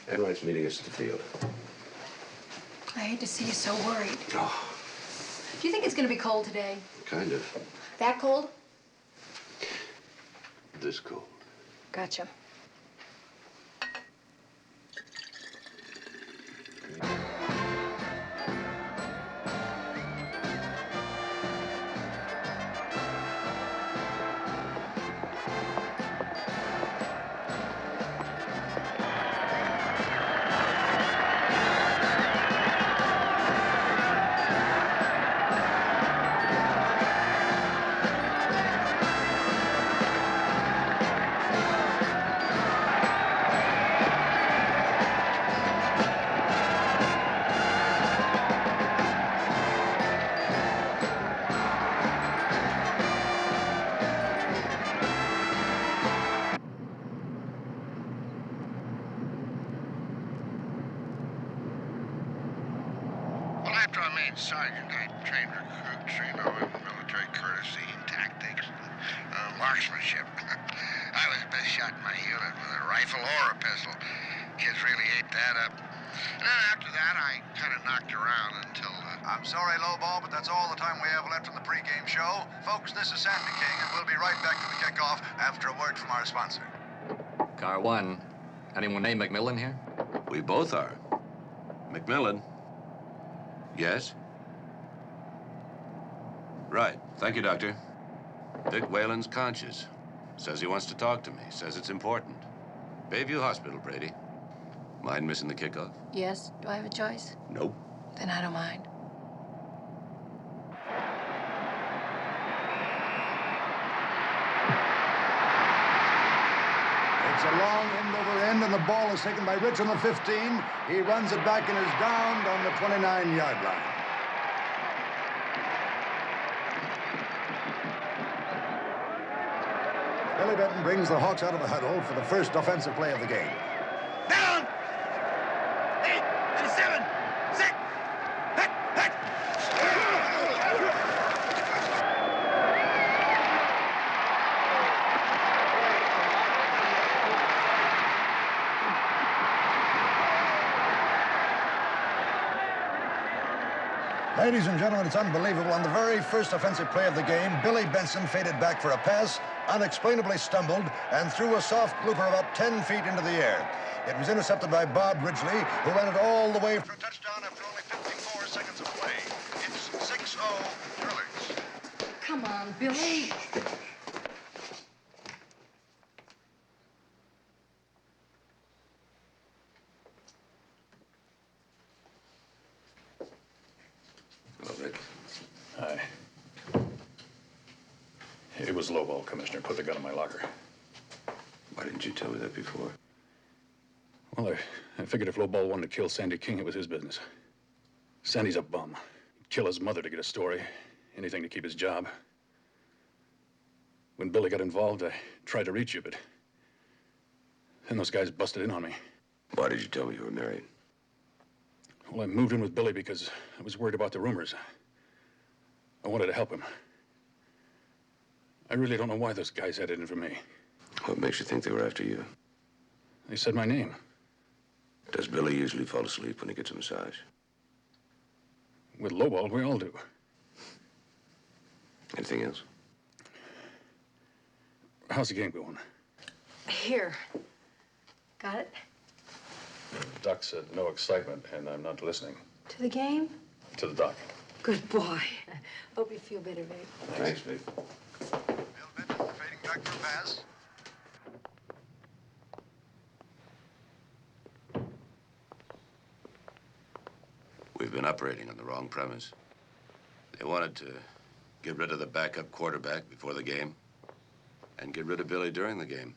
Enright's meeting us at the field. I hate to see you so worried. Oh, Do you think it's going to be cold today? kind of. That cold? This cold. Gotcha. Well, after I made sergeant, I trained recruits, you know, in military courtesy and tactics, marksmanship. I was the best shot in my unit with a rifle or a pistol. Kids really ate that up. And then after that, I kind of knocked around until... I'm sorry, Lowball, but that's all the time we have left in the pregame show. Folks, this is Sandy King, and we'll be right back to the kickoff after a word from our sponsor. Car 1. Anyone named McMillan here? We both are. McMillan? Yes? Right. Thank you, Doctor. Vic Whalen's conscious. Says he wants to talk to me. Says it's important. Bayview Hospital, Brady. Mind missing the kickoff? Yes. Do I have a choice? Nope. Then I don't mind. It's a long end over end, and the ball is taken by Rich on the 15. He runs it back and is downed on the 29-yard line. Billy Benton brings the Hawks out of the huddle for the first offensive play of the game. Down! 8, 7, 6, hit, hit! Ladies and gentlemen, it's unbelievable. On the very first offensive play of the game, Billy Benton faded back for a pass, unexplainably stumbled, and threw a soft blooper about 10 feet into the air. It was intercepted by Bob Ridgely, who ran it all the way for a touchdown after only 54 seconds of play. It's 6-0 Drillers. Come on, Billy. Hello, Vic. Hi. It was lowball, Commissioner. Put the gun in my locker. Why didn't you tell me that before? Well, I figured if lowball wanted to kill Sandy King, it was his business. Sandy's a bum. He'd kill his mother to get a story. Anything to keep his job. When Billy got involved, I tried to reach you, but then those guys busted in on me. Why did you tell me you were married? Well, I moved in with Billy because I was worried about the rumors. I wanted to help him. I really don't know why those guys had it in for me. What makes you think they were after you? They said my name. Does Billy usually fall asleep when he gets a massage? With lowball, we all do. Anything else? How's the game going? Here. Got it? Doc said no excitement, and I'm not listening. To the game? To the doc. Good boy. Hope you feel better, babe. Thanks, babe. Bill Benton fading back for a pass. We've been operating on the wrong premise. They wanted to get rid of the backup quarterback before the game and get rid of Billy during the game.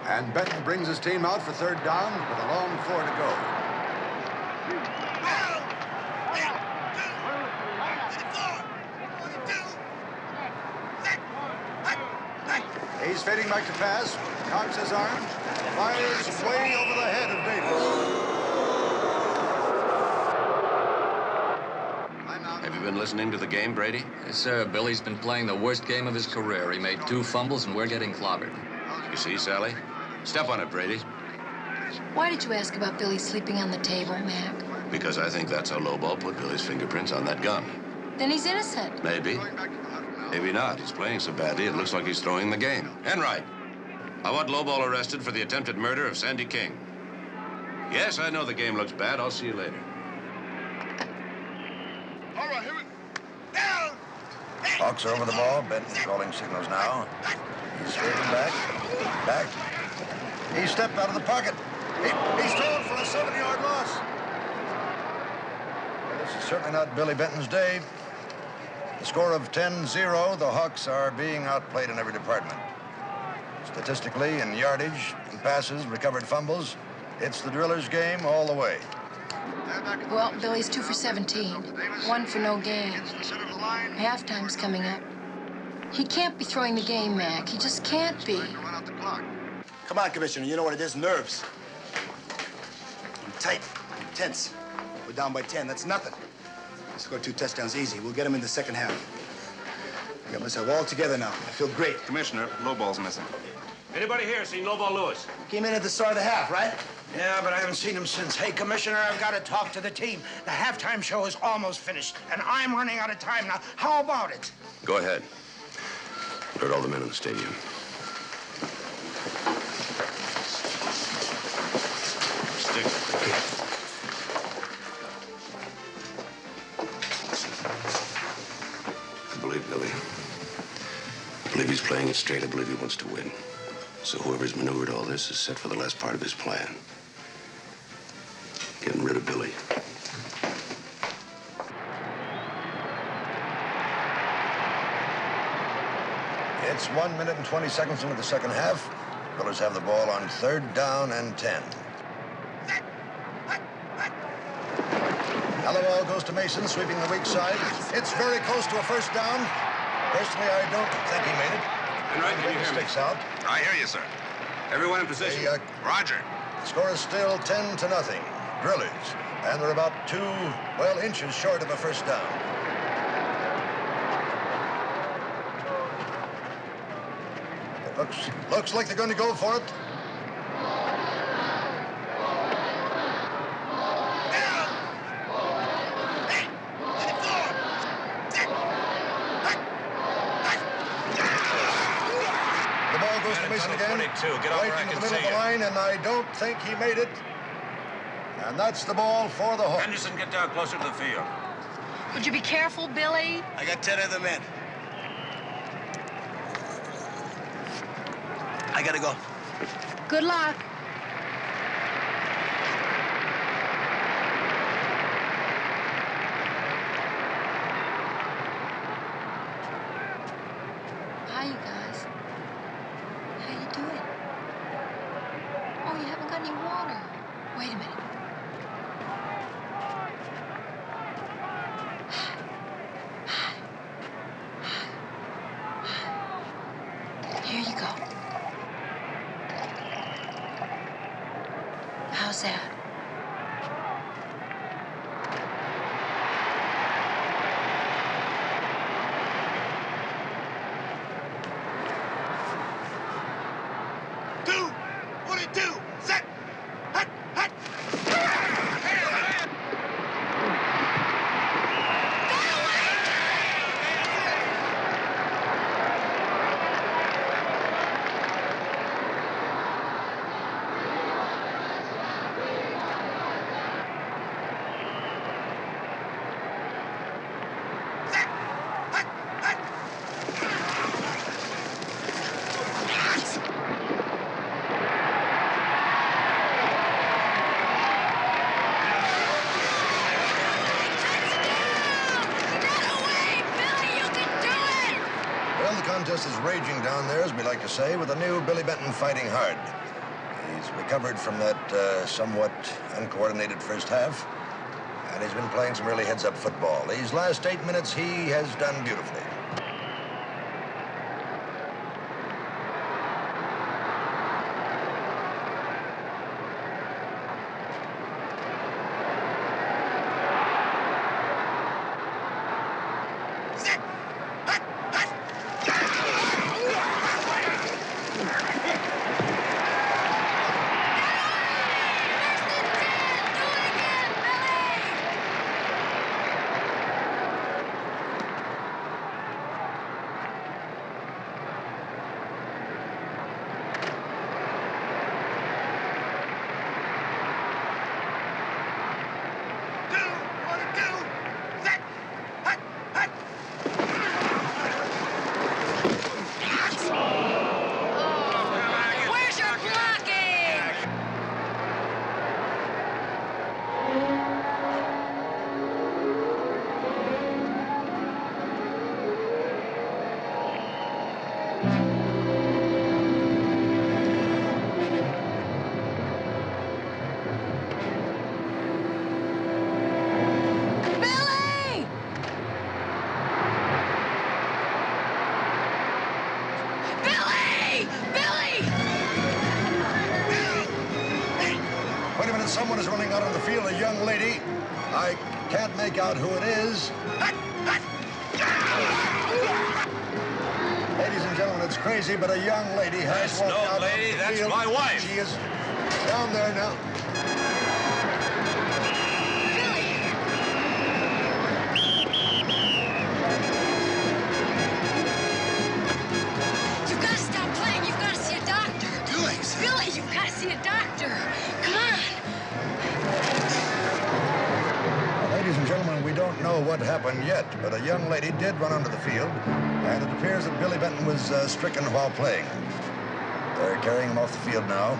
And Benton brings his team out for third down with a long 4 to go. He's fading back to pass, cocks his arm, fires way over the head of Davis. Have you been listening to the game, Brady? Yes, sir. Billy's been playing the worst game of his career. He made 2 fumbles, and we're getting clobbered. You see, Sally? Step on it, Brady. Why did you ask about Billy sleeping on the table, Mac? Because I think that's how Lowball put Billy's fingerprints on that gun. Then he's innocent. Maybe. Maybe not. He's playing so badly, it looks like he's throwing the game. Enright, I want Lowball arrested for the attempted murder of Sandy King. Yes, I know the game looks bad. I'll see you later. All right, here we Hawks are over the ball. Benton calling signals now. He's fading back. Back. He stepped out of the pocket. He's thrown for a 7-yard loss. Well, this is certainly not Billy Benton's day. The score of 10-0, the Hawks are being outplayed in every department. Statistically, in yardage, in passes, recovered fumbles, it's the Drillers' game all the way. Well, Billy's 2 for 17. 1 for no gain. Halftime's coming up. He can't be throwing the game, Mac. He just can't be. Come on, Commissioner. You know what it is? Nerves. I'm tight. I'm tense. We're down by 10. That's nothing. Score 2 touchdowns easy. We'll get them in the second half. I got myself all together now. I feel great. Commissioner, Lowball's missing. Anybody here seen Lowball Lewis? Came in at the start of the half, right? Yeah, but I haven't seen him since. Hey, Commissioner, I've got to talk to the team. The halftime show is almost finished, and I'm running out of time now. How about it? Go ahead. Alert all the men in the stadium. Stick. I believe Billy. I believe he's playing it straight. I believe he wants to win. So whoever's maneuvered all this is set for the last part of his plan. Getting rid of Billy. It's 1 minute and 20 seconds into the second half. Drillers have the ball on 3rd down and 10. Now the ball goes to Mason, sweeping the weak side. It's very close to a first down. Personally, I don't think he made it. Enright, can you hear me? Sticks out. I hear you, sir. Everyone in position. Roger. The score is still 10-0. Drillers. And they're about 2 inches short of a first down. It looks like they're going to go for it. The ball goes to Mason again. 22. Get over, Right I into the can middle see of the you. line, and I don't think he made it. And that's the ball for the Hawks. Henderson, get down closer to the field. Would you be careful, Billy? I got 10 other men. I I gotta go. Good luck. Hi, you guys. How you doing? Oh, you haven't got any water. Wait a minute. Here you go. How's that? Well, the contest is raging down there, as we like to say, with the new Billy Benton fighting hard. He's recovered from that somewhat uncoordinated first half, and he's been playing some really heads-up football. These last 8 minutes, he has done beautifully. Where's your blocking? Billy! Billy! Billy! Wait a minute, someone is running out on the field, a young lady. I can't make out who it is. Ladies and gentlemen, it's crazy, but a young lady has walked out on the field. That's my wife. She is down there now. You've got to stop playing. You've got to see a doctor. Billy, you've got to see a doctor. Come on. Ladies and gentlemen, we don't know what happened yet, but a young lady did run onto the field, and it appears that Billy Benton was stricken while playing. They're carrying him off the field now.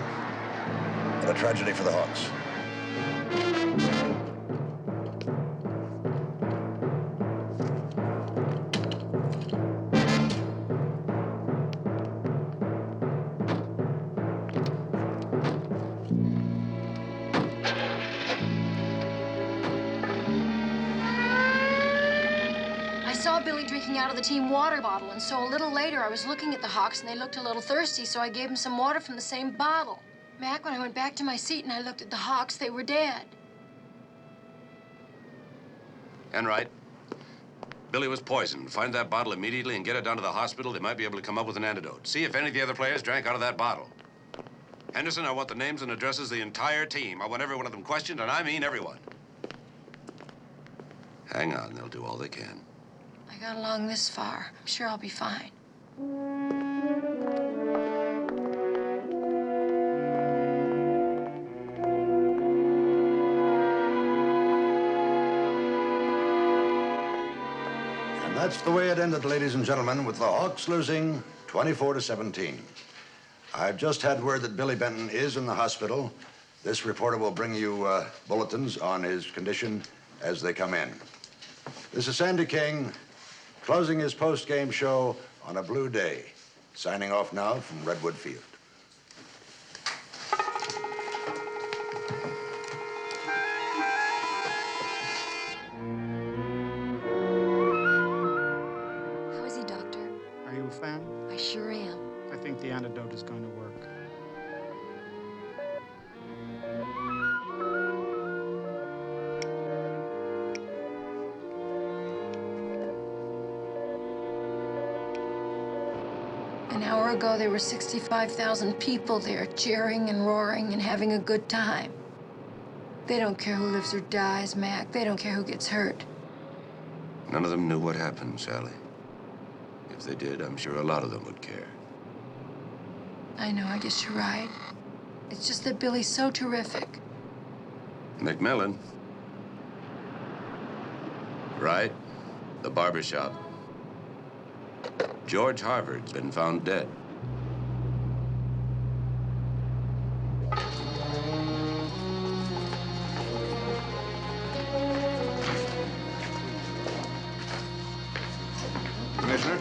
What a tragedy for the Hawks. I saw Billy drinking out of the team water bottle, and so a little later I was looking at the Hawks, and they looked a little thirsty, so I gave them some water from the same bottle. Mac, when I went back to my seat and I looked at the Hawks, they were dead. Enright, Billy was poisoned. Find that bottle immediately and get it down to the hospital. They might be able to come up with an antidote. See if any of the other players drank out of that bottle. Henderson, I want the names and addresses of the entire team. I want every one of them questioned, and I mean everyone. Hang on, they'll do all they can. I got along this far. I'm sure I'll be fine. And that's the way it ended, ladies and gentlemen, with the Hawks losing 24-17. I've just had word that Billy Benton is in the hospital. This reporter will bring you bulletins on his condition as they come in. This is Sandy King, closing his post-game show on a blue day. Signing off now from Redwood Field. How is he, Doctor? Are you a fan? I sure am. I think the antidote is going to work. An hour ago, there were 65,000 people there cheering and roaring and having a good time. They don't care who lives or dies, Mac. They don't care who gets hurt. None of them knew what happened, Sally. If they did, I'm sure a lot of them would care. I know, I guess you're right. It's just that Billy's so terrific. McMillan. Right? The barbershop. George Harvard's been found dead. Commissioner,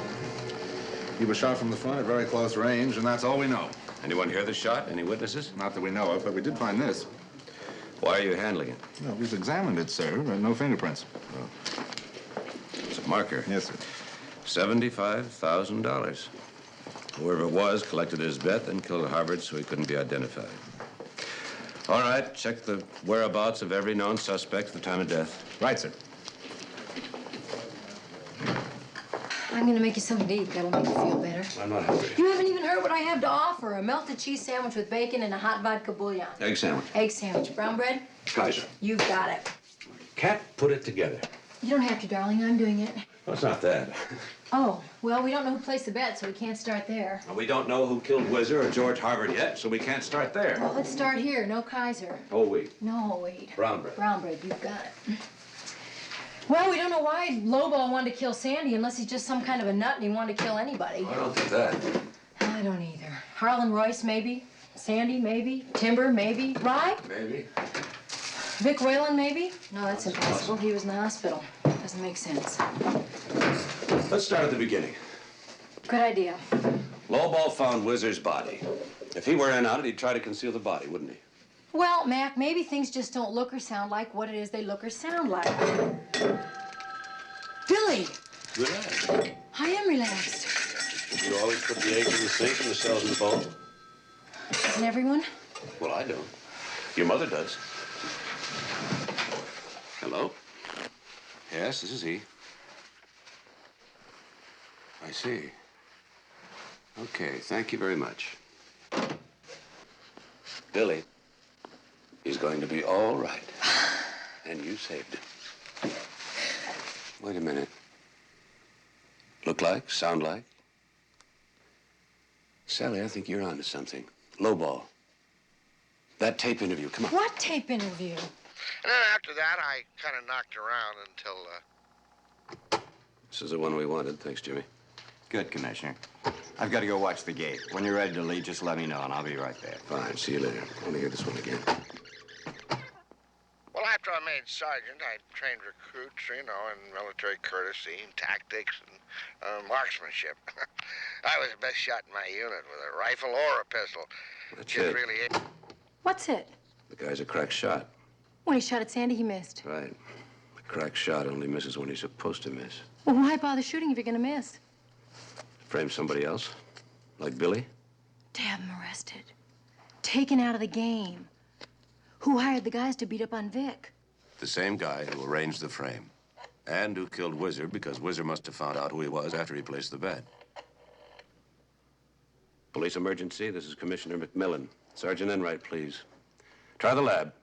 he was shot from the front at very close range, and that's all we know. Anyone hear the shot? Any witnesses? Not that we know of, but we did find this. Why are you handling it? Well, we've examined it, sir. No fingerprints. Oh. It's a marker. Yes, sir. $75,000. Whoever it was collected his bet, then killed Harvard so he couldn't be identified. All right, check the whereabouts of every known suspect at the time of death. Right, sir. I'm gonna make you something to eat. That'll make you feel better. I'm not hungry. You haven't even heard what I have to offer. A melted cheese sandwich with bacon and a hot vodka bouillon. Egg sandwich. Egg sandwich. Brown bread? Kaiser. You've got it. Cat put it together. You don't have to, darling. I'm doing it. Well, it's not that. Oh, well, we don't know who placed the bet, so we can't start there. We don't know who killed Whizzer or George Harvard yet, so we can't start there. Well, let's start here. No Kaiser. Oh, wait. No whole wheat. Brown bread. Brown bread. You've got it. Well, we don't know why Lowball wanted to kill Sandy unless he's just some kind of a nut and he wanted to kill anybody. I don't think that. I don't either. Harlan Royce, maybe. Sandy, maybe. Timber, maybe. Rye? Maybe. Vic Whalen, maybe? No, that's impossible. He was in the hospital. Doesn't make sense. Let's start at the beginning. Good idea. Lowball found Whizzer's body. If he were in on it, he'd try to conceal the body, wouldn't he? Well, Mac, maybe things just don't look or sound like what it is they look or sound like. Billy! Relax. I am relaxed. You always put the eggs in the sink and the cells in the bowl? Doesn't everyone? Well, I don't. Your mother does. Hello? Yes, this is he. I see. Okay, thank you very much. Billy, he's going to be all right. And you saved him. Wait a minute. Look like, sound like? Sally, I think you're onto something. Lowball. That tape interview, come on. What tape interview? And then after that, I kind of knocked around until, This is the one we wanted. Thanks, Jimmy. Good, Commissioner. I've got to go watch the gate. When you're ready to leave, just let me know, and I'll be right there. Fine. See you later. I want to hear this one again. Well, after I made sergeant, I trained recruits, in military courtesy and tactics and marksmanship. I was the best shot in my unit with a rifle or a pistol. That's Just it. really hit. What's it? The guy's a crack shot. When he shot at Sandy, he missed. Right. A crack shot only misses when he's supposed to miss. Well, why bother shooting if you're gonna miss? Frame somebody else? Like Billy? To have him arrested. Taken out of the game. Who hired the guys to beat up on Vic? The same guy who arranged the frame. And who killed Whizzer because Whizzer must have found out who he was after he placed the bet. Police emergency. This is Commissioner McMillan. Sergeant Enright, please. Try the lab.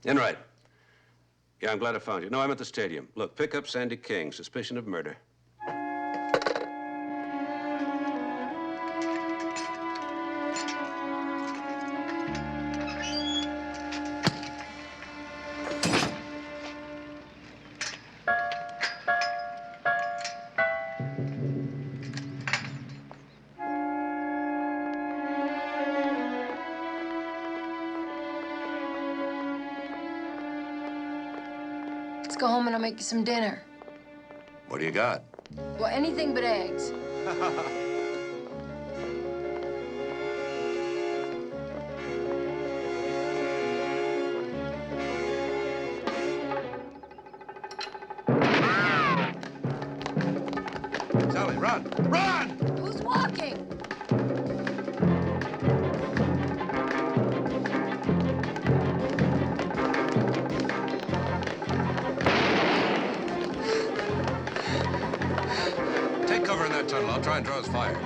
Enright. Yeah, I'm glad I found you. No, I'm at the stadium. Look, pick up Sandy King. Suspicion of murder. Let's go home and I'll make you some dinner. What do you got? Well, anything but eggs. Sally, run! Run! Who's walking? Take cover in that tunnel. I'll try and draw his fire.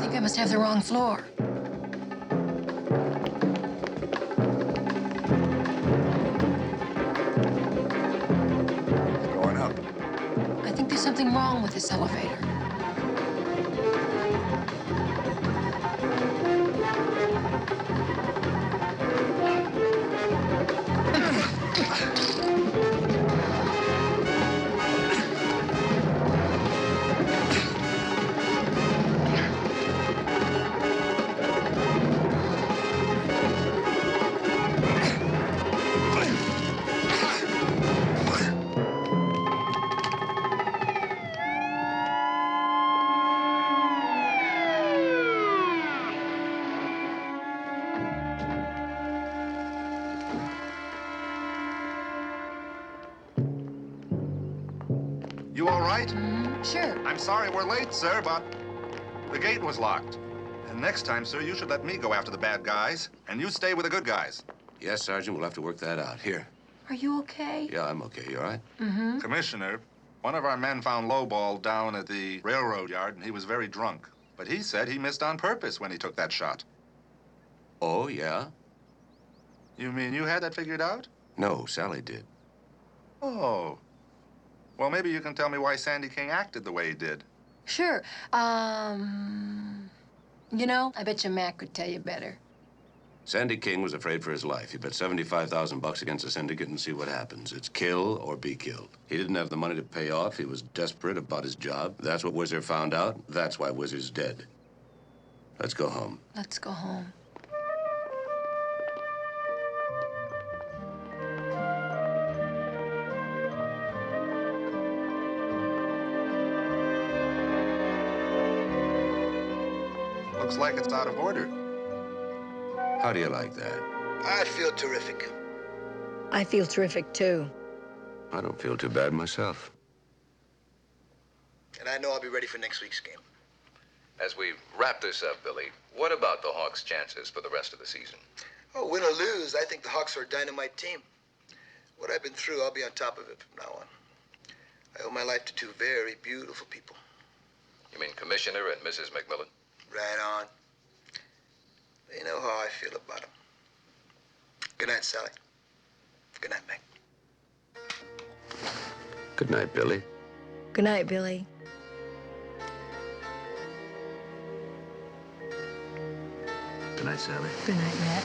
I must have the wrong floor. Going up. I think there's something wrong with this elevator. You all right? Sure. I'm sorry we're late, sir, but the gate was locked. And next time, sir, you should let me go after the bad guys, and you stay with the good guys. Yes, Sergeant, we'll have to work that out. Here. Are you okay? Yeah, I'm okay. You all right? Mm-hmm. Commissioner, one of our men found Lowball down at the railroad yard, and he was very drunk. But he said he missed on purpose when he took that shot. Oh, yeah? You mean you had that figured out? No, Sally did. Oh. Well, maybe you can tell me why Sandy King acted the way he did. Sure. You know, I bet you Mac could tell you better. Sandy King was afraid for his life. He bet $75,000 against the syndicate and see what happens. It's kill or be killed. He didn't have the money to pay off. He was desperate about his job. That's what Whizzer found out. That's why Whizzer's dead. Let's go home. Let's go home. Looks like it's out of order. How do you like that? I feel terrific. I feel terrific, too. I don't feel too bad myself. And I know I'll be ready for next week's game. As we wrap this up, Billy, what about the Hawks' chances for the rest of the season? Oh, win or lose, I think the Hawks are a dynamite team. What I've been through, I'll be on top of it from now on. I owe my life to two very beautiful people. You mean Commissioner and Mrs. McMillan? Right on. They know how I feel about them. Good night, Sally. Good night, Mac. Good night, Billy. Good night, Billy. Good night, Sally. Good night, Matt.